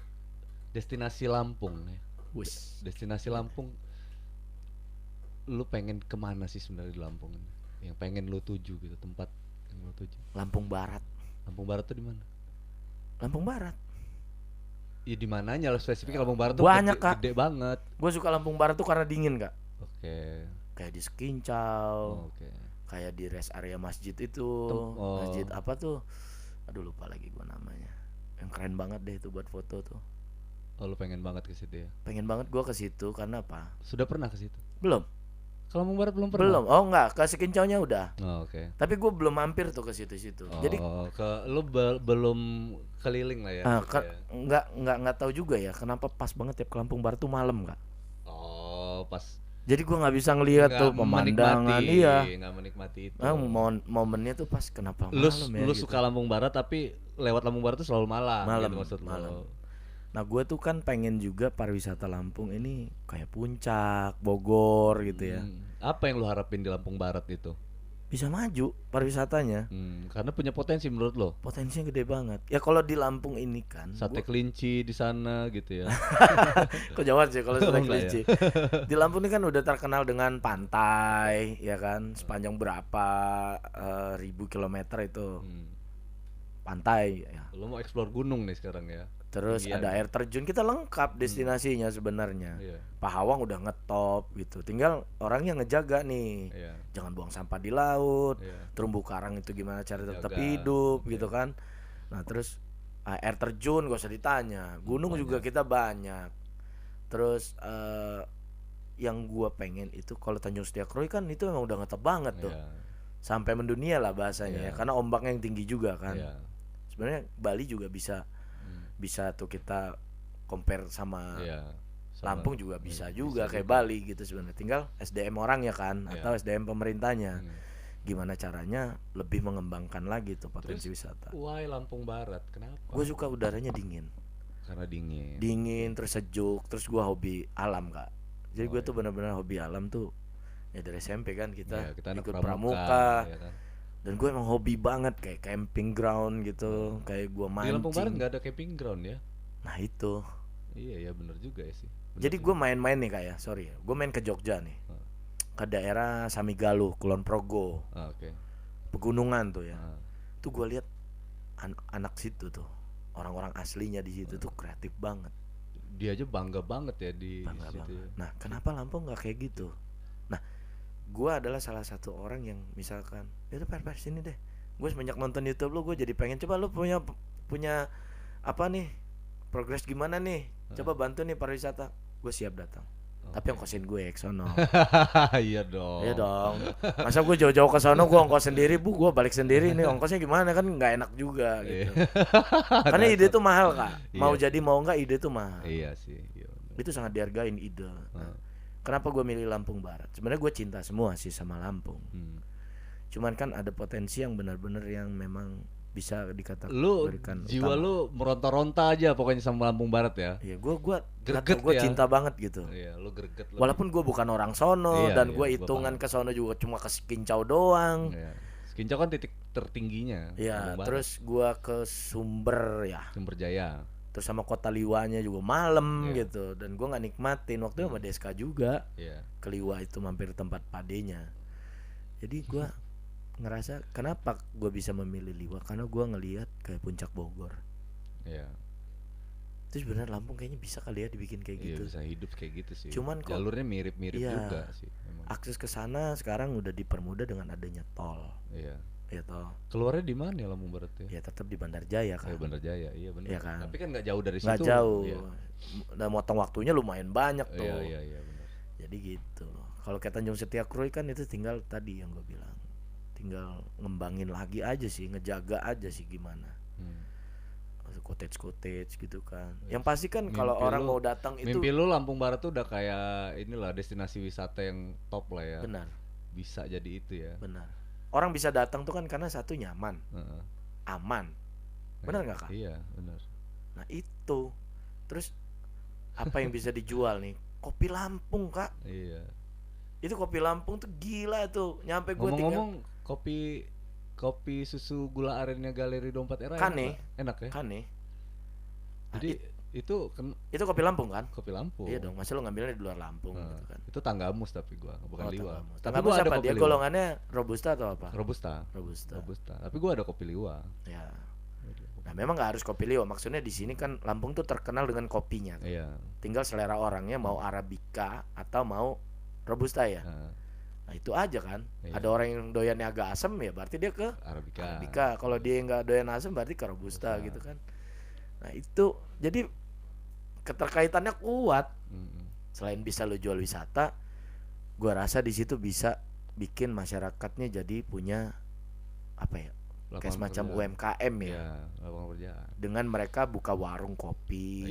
Destinasi Lampung nih. Wus. Destinasi Lampung. Lu pengen kemana sih sebenarnya di Lampung ini? Yang pengen lu tuju gitu, tempat yang lu tuju. Lampung Barat. Lampung Barat tuh di mana? Lampung Barat. Ya di mananya lo spesifik Lampung Barat tuh Banyak, gede, Kak. gede banget. Gue suka Lampung Barat tuh karena dingin, Kak. Oke. Kayak di Sekincau. Oke. Kayak di rest area masjid itu. Masjid apa tuh? Aduh lupa lagi gue namanya. Yang keren banget deh itu buat foto tuh. Oh, lu pengen banget ke situ ya? Pengen banget gue ke situ karena apa? Sudah pernah ke situ? Belum. Ke Lampung Barat belum pernah? Belum. Oh enggak, ke Sekincaunya udah. Oh, oke. Tapi gue belum mampir tuh ke situ-situ. Oh, Jadi lu belum keliling lah ya? Gitu ya? nggak tahu juga ya kenapa pas banget ya ke Lampung Barat tuh malam, Kak. Oh, pas Jadi gue nggak bisa ngelihat tuh pemandangan. Iya. Nggak menikmati itu. Momennya tuh pas kenapa Lu malam ya? lu gitu. suka Lampung Barat tapi lewat Lampung Barat tuh selalu malam. Malam, Gitu maksud malam. lu. Nah gue tuh kan pengen juga pariwisata Lampung ini kayak Puncak, Bogor gitu ya. Apa yang lu harapin di Lampung Barat itu? Bisa maju pariwisatanya. Karena punya potensi menurut lo. Potensinya gede banget. Ya kalau di Lampung ini kan Sate kelinci di sana gitu ya. kok jawab sih kalau sate Enggak kelinci. Di Lampung ini kan udah terkenal dengan pantai, ya kan, sepanjang berapa ribu kilometer itu pantai. Ya. Lo mau explore gunung nih sekarang ya. Terus ada air terjun, kita lengkap destinasinya sebenarnya. Iya. Pahawang udah ngetop gitu, tinggal orang yang ngejaga nih. Iya. Jangan buang sampah di laut, Iya. terumbu karang itu gimana cara tetap Jaga. hidup gitu kan. Nah terus air terjun gak usah ditanya, gunung juga kita banyak. Terus yang gua pengen itu kalau Tanjung Setiakroi kan itu memang udah ngetop banget tuh, Iya. sampai mendunia lah bahasanya ya, karena ombaknya yang tinggi juga kan. Iya. Sebenarnya Bali juga bisa tuh kita compare sama Lampung juga bisa juga kayak Bali gitu sebenarnya, tinggal SDM orang ya kan, atau SDM pemerintahnya gimana caranya lebih mengembangkan lagi tuh potensi wisata. Why Lampung Barat? Kenapa? Gue suka udaranya dingin. Karena dingin. Dingin terus sejuk, terus gue hobi alam, Kak. Jadi gue tuh benar-benar hobi alam tuh ya dari SMP kan kita ikut pramuka ya kan? dan gue emang hobi banget kayak camping ground gitu, kayak gue mancing. Di Lampung Barat nggak ada camping ground ya? Nah itu. Iya ya benar juga ya sih. Jadi gue main-main nih Kak ya, sorry ya, gue main ke Jogja nih, ke daerah Samigaluh, Kulon Progo, pegunungan tuh ya. Tuh gue lihat anak situ tuh, orang-orang aslinya di situ tuh kreatif banget. Dia aja bangga banget ya di Bangga situ. banget. Nah kenapa Lampung nggak kayak gitu? Nah gue adalah salah satu orang yang misalkan itu per sini deh, gue semenjak nonton YouTube lu gue jadi pengen coba lu punya apa nih progres gimana nih, coba bantu nih pariwisata, gue siap datang. Tapi ongkosin gue ke sono. Iya dong. Iya dong. Masa gue jauh-jauh ke sono gue ongkos sendiri, gue balik sendiri nih, ongkosnya gimana kan nggak enak juga gitu. Karena ide itu mahal Kak. Mau jadi mau nggak ide itu mahal. Iya sih. Iya, itu sangat dihargain ide. Nah, kenapa gue milih Lampung Barat? Sebenarnya gue cinta semua sih sama Lampung. Cuman kan ada potensi yang benar-benar yang memang bisa dikatakan lu jiwa utama. Lu meronta-ronta aja pokoknya sama Lampung Barat ya. Iya, gue ya. Cinta banget gitu. Iya, lu greget. Walaupun gue bukan orang sono dan gue hitungan ke sono juga cuma ke Sekincau doang. Iya. Sekincau kan titik tertingginya. Iya, terus gue ke Sumber ya. Sumber Jaya. Terus sama Kota Liwanya juga malam gitu, dan gue nggak nikmatin waktu itu sama Deska juga. Ke Liwa itu mampir tempat padenya. Jadi gue ngerasa kenapa gue bisa memilih Liwa, karena gue ngelihat kayak Puncak Bogor. Iya. Itu sebenarnya Lampung kayaknya bisa kali ya dibikin kayak gitu. Iya, bisa hidup kayak gitu sih. Cuman jalurnya mirip-mirip juga sih memang. Akses ke sana sekarang udah dipermudah dengan adanya tol. Iya. Ya toh. Keluarnya di mana ya Lampung Barat ya? Ya tetap di Bandar Jaya kan. Bandar Jaya, iya benar. Ya kan? Tapi kan nggak jauh dari situ. Nggak jauh. Iya. Dan motong waktunya lumayan banyak tuh. Iya benar. Jadi gitu. Kalau kayak Tanjung Setiakroi kan itu tinggal tadi yang gue bilang, tinggal ngembangin lagi aja sih, ngejaga aja sih gimana. Cottage gitu kan. Yang pasti kan kalau orang mau datang itu. Mimpi lu Lampung Barat tuh udah kayak inilah destinasi wisata yang top lah ya. Benar. Bisa jadi itu ya. Benar. Orang bisa datang tuh kan karena satu nyaman, aman. Benar nggak Kak? Iya benar. Nah itu, terus apa yang bisa dijual nih? Kopi Lampung Kak. Iya. Itu kopi Lampung tuh gila tuh. Nyampe gue tinggal. Ngomong-ngomong, kopi susu gula arennya Galeri Dompet Era enak Kane, gak? Enak ya? Kane. Nah, Jadi itu itu kopi Lampung kan? kopi Lampung. Iya dong, masa lo ngambilnya di luar Lampung gitu kan. Itu Tanggamus tapi gua, bukan Liwa. Tanggamus. Tapi Tanggamus gua ada apa? kopi Dia Liwa. golongannya Robusta atau apa? Robusta. Robusta. Tapi gua ada kopi Liwa. Ya. Nah, memang nggak harus kopi Liwa. Maksudnya di sini kan Lampung tuh terkenal dengan kopinya. Iya. Tinggal selera orangnya mau Arabica atau mau Robusta ya. Nah itu aja kan. Iya. Ada orang yang doyannya agak asam ya berarti dia ke Arabica. Kalau dia nggak doyan asam berarti ke Robusta gitu kan. Nah itu jadi keterkaitannya kuat. Selain bisa lo jual wisata, gua rasa di situ bisa bikin masyarakatnya jadi punya apa ya? Kayak semacam UMKM ya. Iya, lapangan kerjaan. Dengan mereka buka warung kopi,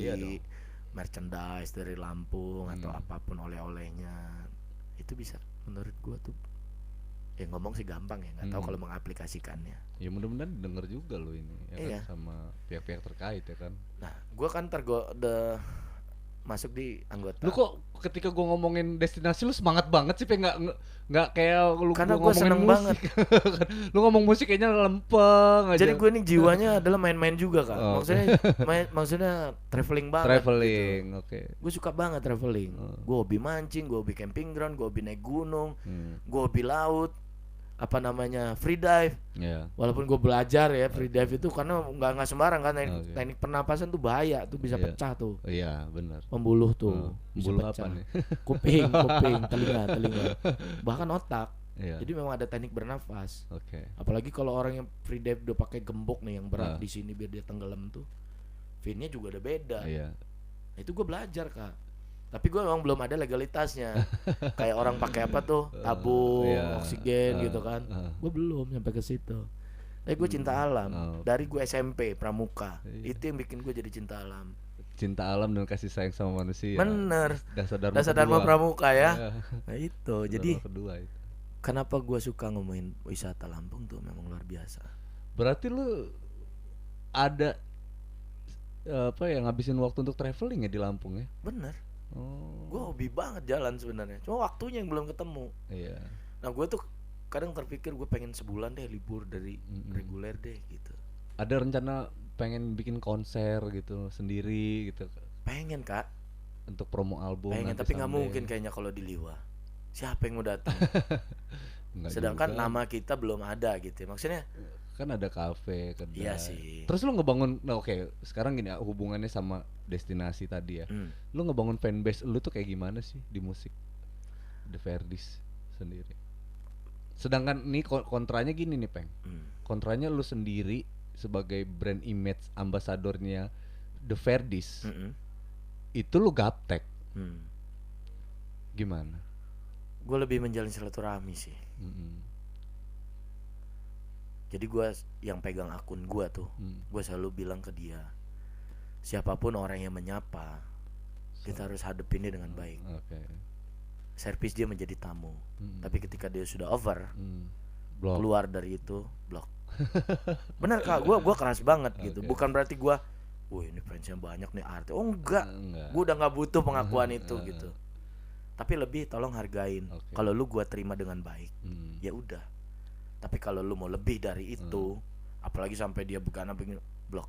merchandise dari Lampung atau apapun oleh-olehnya. Itu bisa menurut gua tuh. Ya ngomong sih gampang ya, nggak tahu kalau mengaplikasikannya. Ya mudah-mudahan denger juga lo ini ya kan, sama pihak-pihak terkait ya kan. Nah, gua kan masuk di anggota. Lu kok ketika gua ngomongin destinasi lu semangat banget sih, nggak kayak lu karena gua ngomongin seneng musik. Banget. Lu ngomong musik kayaknya lempeng aja. Jadi gue nih jiwanya adalah main-main juga Kak. Maksudnya traveling banget. Traveling, gitu. Oke. Gue suka banget traveling. Gue hobi mancing, gue hobi camping ground, gue hobi naik gunung, gue hobi laut. Apa namanya free dive. Walaupun gue belajar ya free dive itu karena nggak sembarang kan, teknik pernapasan tuh bahaya tuh, bisa pecah tuh. Iya benar. Pembuluh tuh bisa pembuluh pecah. apa nih? kuping, telinga, bahkan otak. Jadi memang ada teknik bernafas. Apalagi kalau orang yang free dive udah pakai gembok nih yang berat di sini biar dia tenggelam tuh, finnya juga udah beda. Nah, itu gue belajar Kak. Tapi gue memang belum ada legalitasnya. Kayak orang pakai apa tuh, tabung oksigen gitu kan. Gue belum sampai ke situ. Tapi gue cinta alam. Dari gue SMP Pramuka. Itu yang bikin gue jadi cinta alam. Cinta alam dan kasih sayang sama manusia. Bener. Dasar Dharma Pramuka ya. Nah itu. Jadi kedua itu. Kenapa gue suka ngomongin wisata Lampung tuh memang luar biasa. Berarti lu ada ngabisin waktu untuk traveling ya di Lampung ya? Bener. Gue hobi banget jalan sebenarnya. Cuma waktunya yang belum ketemu. Iya. Nah gue tuh kadang terpikir gue pengen sebulan deh libur dari reguler deh gitu. Ada rencana pengen bikin konser gitu sendiri gitu? Pengen Kak. Untuk promo album. Pengen tapi nggak mungkin kayaknya kalau di Liwa. Siapa yang mau datang? Sedangkan nama kita belum ada gitu. Maksudnya kan ada kafe, kedai. Iya sih. Terus lu ngebangun, sekarang gini ya, hubungannya sama destinasi tadi ya. Lu ngebangun fanbase lu tuh kayak gimana sih di musik The Verdis sendiri? Sedangkan nih kontranya gini nih Peng. Kontranya lu sendiri sebagai brand image ambasadornya The Verdis. Itu lu gaptek. Gimana? Gue lebih menjalin silaturahmi sih. Jadi gue yang pegang akun gue tuh, gue selalu bilang ke dia, siapapun orang yang menyapa, kita harus hadepinnya dengan baik. Servis dia menjadi tamu. Tapi ketika dia sudah over, keluar dari itu, blok. Bener Kak, gue keras banget gitu. Bukan berarti gue, wah ini fansnya banyak nih artis. Oh enggak. Gue udah nggak butuh pengakuan itu gitu. Tapi lebih tolong hargain. Kalau lu gue terima dengan baik, ya udah. Tapi kalau lu mau lebih dari itu, apalagi sampai dia begana begini, blok.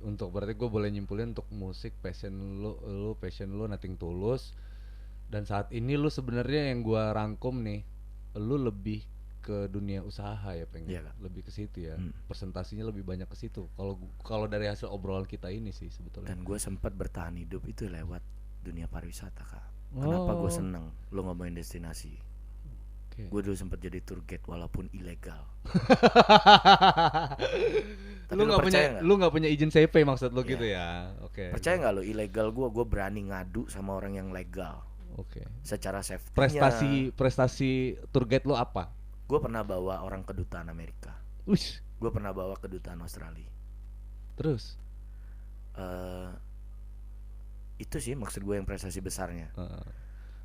Untuk berarti gue boleh nyimpulin untuk musik passion lu nothing tulus. Dan saat ini lu sebenarnya yang gue rangkum nih, lu lebih ke dunia usaha ya pengen, lebih ke situ ya. Persentasinya lebih banyak ke situ. Kalau dari hasil obrolan kita ini sih sebetulnya. Dan gue sempat bertahan hidup itu lewat dunia pariwisata Kak. Kenapa gue seneng lu ngomongin destinasi? Gue dulu sempat jadi tour guide walaupun ilegal. Lu nggak punya izin CP maksud lu gitu ya? Percaya nggak lu ilegal gue berani ngadu sama orang yang legal. Secara safety. Prestasi tour guide lu apa? Gue pernah bawa orang ke kedutaan Amerika. Gue pernah bawa ke kedutaan Australia. Terus? Itu sih maksud gue yang prestasi besarnya.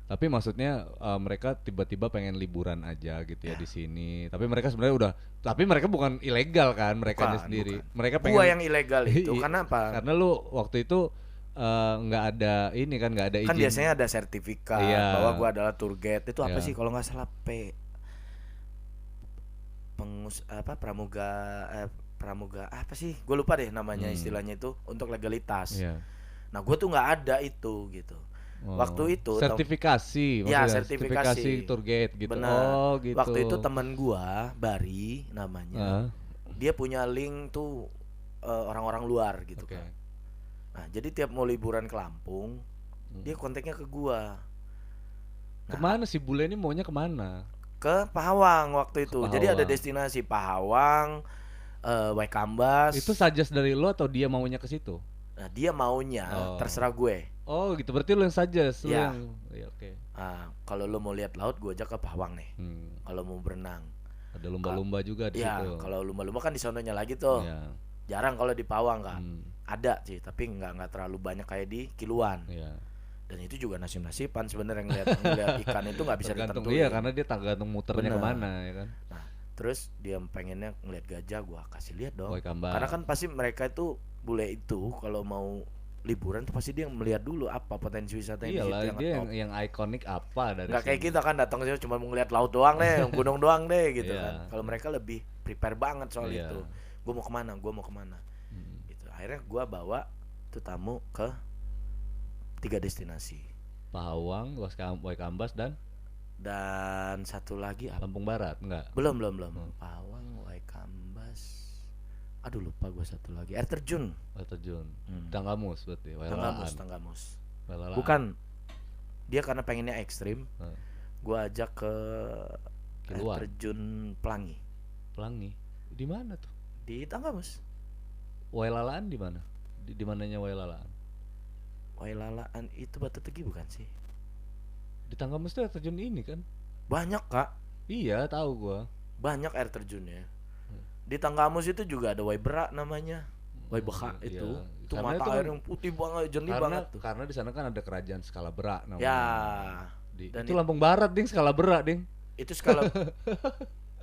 Tapi maksudnya mereka tiba-tiba pengen liburan aja gitu ya di sini. Tapi mereka sebenarnya tapi mereka bukan ilegal kan, mereka sendiri. Bukan. Mereka Gua pengen yang ilegal itu. Karena apa? Karena lu waktu itu nggak ada ini kan, nggak ada izin. Kan biasanya ada sertifikat bahwa gua adalah tour guide. Itu apa sih kalau nggak salah pramuga apa sih? Gue lupa deh namanya istilahnya itu untuk legalitas. Nah, gue tuh nggak ada itu gitu. Waktu itu sertifikasi, ya sertifikasi tour guide gitu. Benar. Gitu. Waktu itu teman gua Bari namanya, dia punya link tuh orang-orang luar gitu kan. Nah, jadi tiap mau liburan ke Lampung, dia kontaknya ke gua. Nah, kemana sih bule ini maunya kemana? Ke Pahawang waktu itu. Jadi ada destinasi Pahawang, Waikambas. Itu suggest dari lo atau dia maunya ke situ? Nah, dia maunya, terserah gue. Oh gitu, berarti lu yang suggest. Ya. Oke. Kalau lu mau lihat laut, gue ajak ke Pahawang nih. Kalau mau berenang. Ada lumba-lumba juga di situ. Kalau lumba-lumba kan di sononya lagi tuh. Jarang kalau di Pahawang kan. Ada sih, tapi nggak terlalu banyak kayak di Kiluan. Dan itu juga nasib-nasiban sebenarnya ngeliat ikan itu nggak bisa ditentuin. Iya, karena dia tergantung muternya kemana ya kan. Nah, terus dia pengennya ngeliat gajah, gua kasih lihat dong. Waikambas. Karena kan pasti mereka itu bule itu kalau mau liburan tuh pasti dia melihat dulu apa potensi wisata yang di situ yang ikonik apa dari nggak kayak kita kan datang ke sini cuma mau ngeliat laut doang deh, gunung doang deh gitu kan. Kalau mereka lebih prepare banget soal itu. Gue mau kemana gitu. Akhirnya gue bawa tuh tamu ke 3 destinasi. Pahawang, Waikambas dan satu lagi apa? Lampung Barat enggak? Belum. Pahawang, Waikambas. Aduh lupa gue satu lagi. Air terjun. Tanggamus berarti. Tanggamus. Bukan. Dia karena pengennya ekstrim. Gue ajak ke air terjun Pelangi. Di mana tuh? Di Tanggamus. Wailalaan di mana? Di mananya Wailalaan? Wailalaan itu Batu Tegi bukan sih? Di Tanggamus tuh air terjun ini kan? Banyak, Kak. Iya, tahu gua. Banyak air terjunnya. Di Tanggamus itu juga ada Waibera namanya. Waibeka itu. Iya. Itu mata air yang putih banget, jernih banget tuh. Karena di sana kan ada kerajaan Skalabera namanya. Ya. Itu Lampung Barat, Ding, Skalabera, Ding. Itu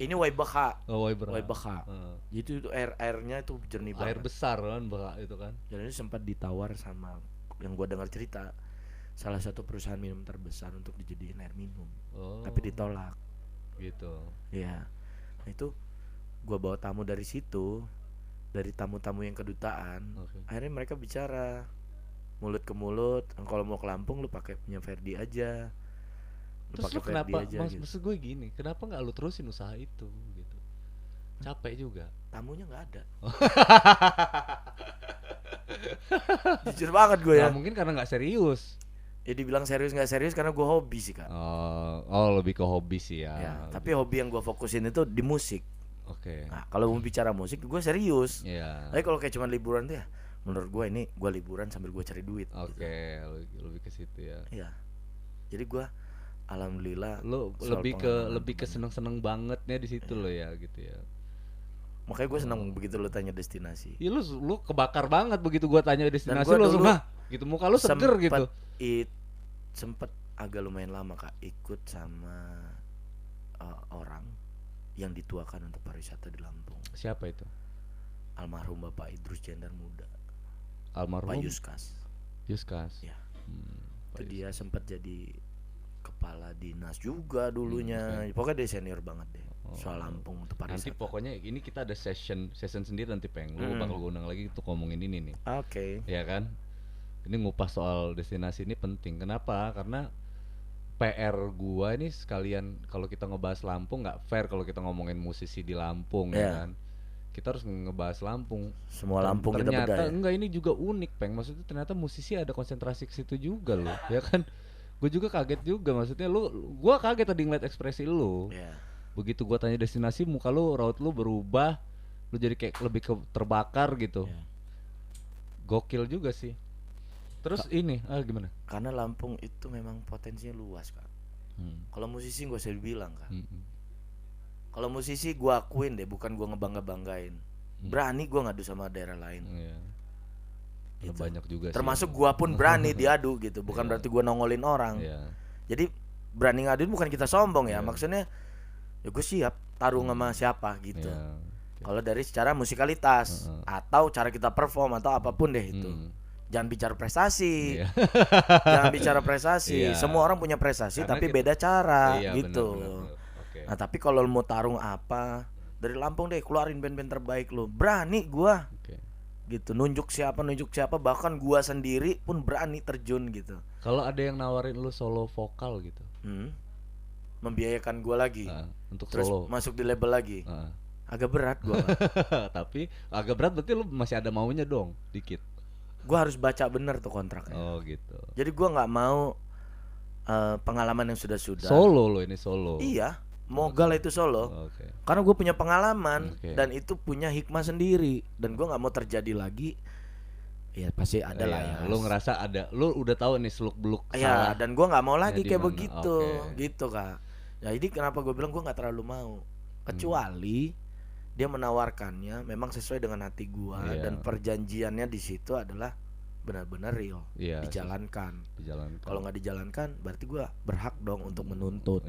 ini Waibeka. Waibeka. Jadi itu airnya itu jernih banget. Air besar kan, itu kan. Dan ini sempat ditawar sama yang gua dengar cerita salah satu perusahaan minum terbesar untuk dijadiin air minum. Tapi ditolak. Gitu. Iya. Nah, itu gua bawa tamu dari situ, dari tamu-tamu yang kedutaan. Akhirnya mereka bicara mulut ke mulut, kalau mau ke Lampung lu pakai punya Ferdi aja. Terus lu kenapa? Maksud gue gini, kenapa nggak lu terusin usaha itu gitu? Capek juga. Tamunya nggak ada. Jujur banget gue ya. Mungkin karena nggak serius. Ya dibilang serius nggak serius karena gue hobi sih, Kak. Lebih ke hobi sih ya. Tapi hobi yang gue fokusin itu di musik. Nah, kalau mau bicara musik gue serius. Tapi kalau kayak cuma liburan tuh ya, menurut gue ini gue liburan sambil gue cari duit. Lebih ke situ ya. Iya. Jadi gue alhamdulillah lu lebih ke seneng bangetnya di situ lo ya gitu ya. Makanya gue seneng begitu lu tanya destinasi. Iya, lu kebakar banget begitu gue tanya destinasi lu semua. Gitu muka lu seger gitu. Sempet agak lumayan lama, Kak, ikut sama orang yang dituakan untuk pariwisata di Lampung. Siapa itu? Almarhum Bapak Idrus Jendar Muda. Almarhum Pak Yuskas. Ya. Itu dia sempat jadi kepala dinas juga dulunya. Pokoknya dia senior banget deh soal Lampung untuk pariwisata. Nanti pokoknya ini kita ada session sendiri nanti lu bakal gue undang lagi untuk ngomongin ini nih. Ya kan? Ini ngupas soal destinasi ini penting. Kenapa? Karena PR gua ini sekalian kalau kita ngebahas Lampung nggak fair kalau kita ngomongin musisi di Lampung ya kan. Kita harus ngebahas Lampung. Semua Lampung kita bedah. Ternyata enggak, ini juga unik, Peng. Maksudnya ternyata musisi ada konsentrasi ke situ juga loh, ya kan? Gue juga kaget juga, maksudnya gua kaget tadi ngeliat ekspresi lu. Begitu gua tanya destinasi, muka lu, raut lu berubah, lu jadi kayak lebih terbakar gitu. Gokil juga sih. Terus gimana? Karena Lampung itu memang potensinya luas, Kak. Kalau musisi gak usah dibilang, Kak. Kalau musisi gue akuin deh, bukan gue ngebangga-banggain. Berani gue ngadu sama daerah lain. Gitu. Banyak juga. Termasuk gue pun berani diadu gitu. Bukan berarti gue nongolin orang. Jadi berani ngaduin bukan kita sombong ya, maksudnya ya gue siap tarung sama siapa gitu. Kalau dari secara musikalitas atau cara kita perform atau apapun deh itu. Jangan bicara prestasi. Jangan bicara prestasi. Semua orang punya prestasi tapi beda cara gitu. Bener. Nah, tapi kalau mau tarung apa, dari Lampung deh keluarin band-band terbaik lu. Berani gua. Gitu, nunjuk siapa bahkan gua sendiri pun berani terjun gitu. Kalau ada yang nawarin lu solo vokal gitu. Membiayakan gua lagi. Untuk terus solo. Masuk di label lagi. Agak berat gua. Tapi agak berat berarti lu masih ada maunya dong dikit. Gua harus baca bener tuh kontraknya. Oh gitu. Jadi gua nggak mau pengalaman yang sudah-sudah. Solo lo ini solo. Iya, moga lah itu solo. Karena gue punya pengalaman dan itu punya hikmah sendiri dan gue nggak mau terjadi lagi. Ya pasti ada lah ya. Lu ngerasa ada, lu udah tahu nih seluk beluk. Iya, dan gue nggak mau lagi kayak begitu, gitu kak. Ya jadi kenapa gue bilang gue nggak terlalu mau, kecuali dia menawarkannya memang sesuai dengan hati gue dan perjanjiannya di situ adalah benar-benar real, dijalankan. Kalau nggak dijalankan, berarti gue berhak dong untuk menuntut.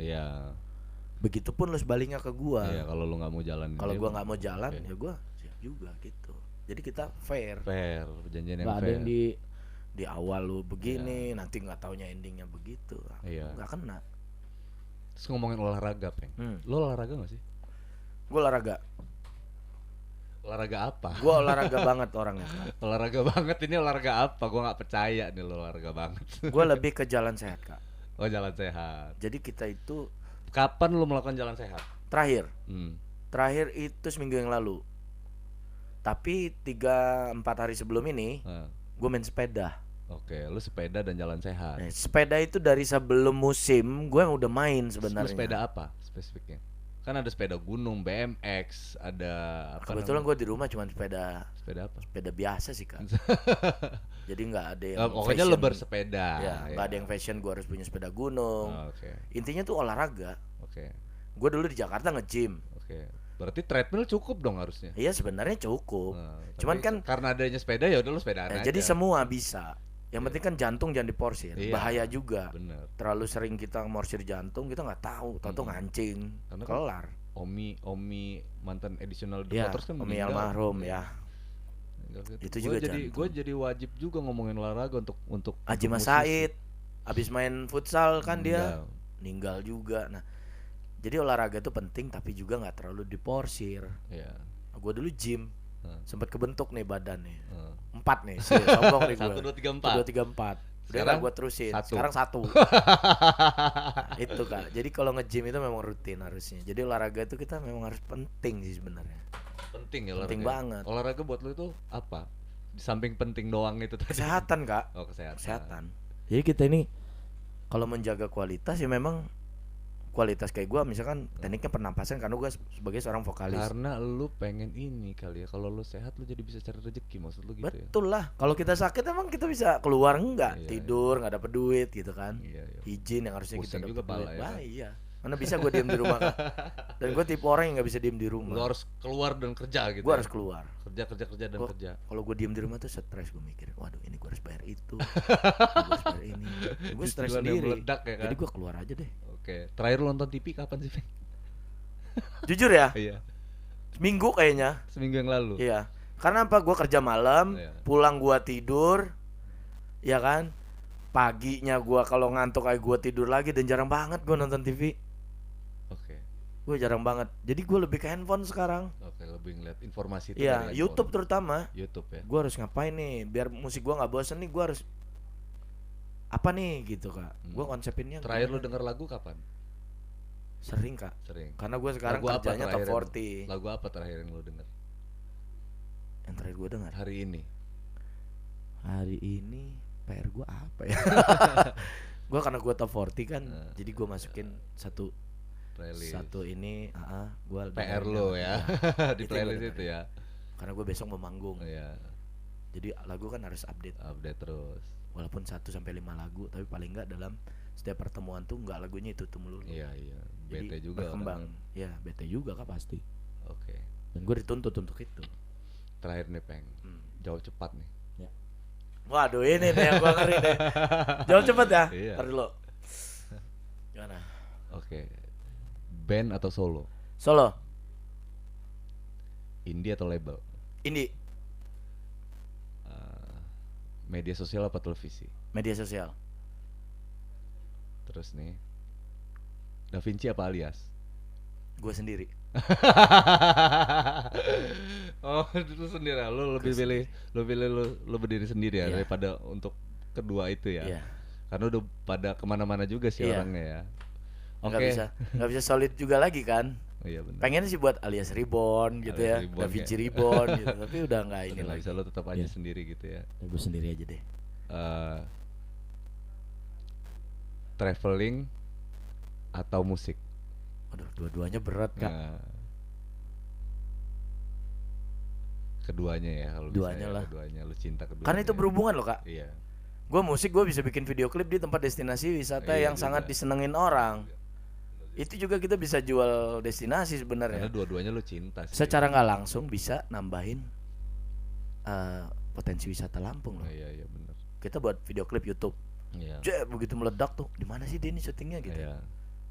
Begitupun lu sebaliknya ke gue. Kalau lu nggak mau jalan. Kalau gue nggak mau jalan, ya gue siap juga gitu. Jadi kita fair. Perjanjian yang fair. Gak ada yang di awal lu begini, nanti nggak taunya endingnya begitu. Nggak kena. Terus ngomongin olahraga, Peng. Lu olahraga nggak sih? Gue olahraga. Olahraga apa? Gue olahraga banget orangnya. Olahraga banget, ini olahraga apa? Gue nggak percaya nih lo olahraga banget. Gue lebih ke jalan sehat kak. Oh jalan sehat. Jadi kita itu. Kapan lo melakukan jalan sehat? Terakhir. Terakhir itu seminggu yang lalu. Tapi 3-4 hari sebelum ini, gue main sepeda. Oke, lu sepeda dan jalan sehat. Nah, sepeda itu dari sebelum musim gue yang udah main sebenarnya. Sepeda apa spesifiknya? Kan ada sepeda gunung, BMX, ada apa? Kebetulan gue di rumah cuma sepeda apa? Sepeda biasa sih kan. Jadi nggak ada yang pokoknya lo bersepeda. Nggak ada yang fashion. Gue harus punya sepeda gunung. Intinya tuh olahraga. Gue dulu di Jakarta nge-gym. Berarti treadmill cukup dong harusnya. Iya sebenarnya cukup. Cuman kan karena adanya sepeda ya udah lo sepedaan aja. Jadi semua bisa. Yang penting kan jantung jangan diporsir. Bahaya juga. Bener. Terlalu sering kita morsir jantung, kita nggak tahu. Tahu ngancing. Kelar. Omi mantan additional Motors kan Omi almarhum ya. Itu juga gue jadi wajib juga ngomongin olahraga untuk Haji Mas Said abis main futsal kan dia meninggal juga. Nah jadi olahraga itu penting tapi juga nggak terlalu diporsir. Gue dulu gym sempat kebentuk nih badannya 4 nih sombong nih gue 1, 2, 3, 4 udah lah gue terusin sekarang 1 itu kak. Jadi kalau nge-gym itu memang rutin harusnya. Jadi olahraga itu kita memang harus penting sih sebenarnya. Penting ya olahraga. Penting banget. Olahraga buat lu itu apa? Di samping penting doang itu tadi. Kesehatan kak. Oh kesehatan. Jadi kita ini kalau menjaga kualitas ya memang kualitas kayak gue misalkan tekniknya pernapasan karena gue sebagai seorang vokalis. Karena lu pengen ini kali ya, kalau lu sehat lu jadi bisa cari rezeki, maksud lu gitu. Betul lah. Kalau kita sakit emang kita bisa keluar enggak? Tidur nggak dapet duit gitu kan. Izin yang harusnya pusing kita juga dapet duit. ya. Iya. Mana bisa gue diem di rumah kan? Dan gue tipe orang yang nggak bisa diem di rumah. Lu harus keluar dan kerja gitu. Gue harus keluar. Kerja dan kerja. Kalau gue diem di rumah tuh stres, gue mikir, waduh ini gue harus bayar itu, gue harus bayar ini. Gue stres sendiri. Meledak, ya kan? Jadi gue keluar aja deh. Oke. Terakhir lu nonton TV kapan sih, Feng? Jujur ya? Iya. Seminggu kayaknya. Seminggu yang lalu. Iya. Karena apa? Gue kerja malam, pulang gue tidur, ya kan? Paginya gue kalau ngantuk kayak gue tidur lagi dan jarang banget gue nonton TV. Oke. Gue jarang banget. Jadi gue lebih ke handphone sekarang. Oke, lebih ngeliat informasi itu. Iya, YouTube terutama. YouTube ya. Gue harus ngapain nih biar musik gue nggak bosen nih. Gue harus apa nih gitu kak. Gue konsepinnya. Terakhir lu denger lagu kapan? Sering kak. Sering. Karena gue sekarang lagu kerjanya top 40. Lagu apa terakhir yang lu denger? Yang terakhir gue denger hari ini. Hari ini PR gue apa ya? Gue karena gue top 40 kan, jadi gue masukin satu playlist. Satu ini gua PR lo ya. Di playlist itu ya. Karena gue besok mau manggung. Iya. Jadi lagu kan harus update terus. Walaupun 1-5 lagu, tapi paling enggak dalam setiap pertemuan tuh enggak lagunya itu melulu. Iya. Bete juga berkembang. Ya, bete juga kan pasti. Oke. Dan gue dituntut untuk itu. Terakhir nih, Peng. Jawab cepat nih. Ya. Waduh, ini nih yang gue ngeri deh. Jawab cepat ya. Iya. Ntar dulu. Gimana? Oke. Band atau solo? Solo. Indie atau label? Indie. Media sosial apa televisi? Media sosial. Terus nih, Da Vinci apa Alias? Gue sendiri. Oh, itu sendiri. Lu lebih pilih, lu berdiri sendiri ya, Iya. daripada untuk kedua itu ya. Iya. Karena udah pada kemana-mana juga sih Iya. orangnya ya. Nggak bisa solid juga lagi kan. Oh, iya benar. Pengen sih buat Alias Reborn gitu Alias ya, Reborn, Da Vinci ya. Reborn gitu, tapi udah nggak ini Udah nggak lagi. bisa, lo tetap aja Iya. sendiri gitu ya. Gue sendiri aja deh. Eh, Traveling atau musik? Aduh, dua-duanya berat kak. Nah, keduanya ya, kalau bisa Duanya ya, lah. keduanya. Lu cinta keduanya. Karena itu berhubungan loh kak. Iya. Gue musik, gue bisa bikin video klip di tempat destinasi wisata Iya yang juga. sangat disenengin orang. Itu juga kita bisa jual destinasi Karena sebenarnya. dua-duanya lu cinta sih. Secara nggak langsung bisa nambahin potensi wisata Lampung loh. Iya, iya benar. Kita buat video klip YouTube. Iya. Begitu meledak tuh, di mana sih dia ini syutingnya gitu. Iya.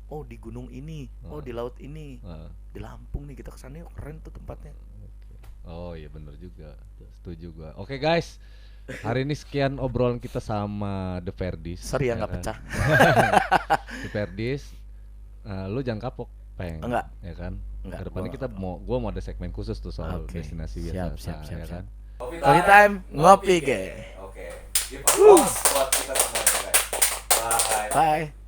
Oh di gunung ini, oh di laut ini, Heeh. di Lampung nih, kita kesana yuk, keren tuh tempatnya. Oh iya benar juga. Setuju gua. Oke guys. Hari ini sekian obrolan kita sama The Verdis. Sorry ya nggak kan? pecah. The Verdis. Lu jangan kapok, Peng. Enggak. Ya kan? Enggak, Kedepannya gua- kita gua mau ada segmen khusus tuh soal Oke. destinasi Siap, wisata, siap, ya kan? Coffee time ngopi ge. Oke. Give applause buat kita semuanya guys. Bye. Bye.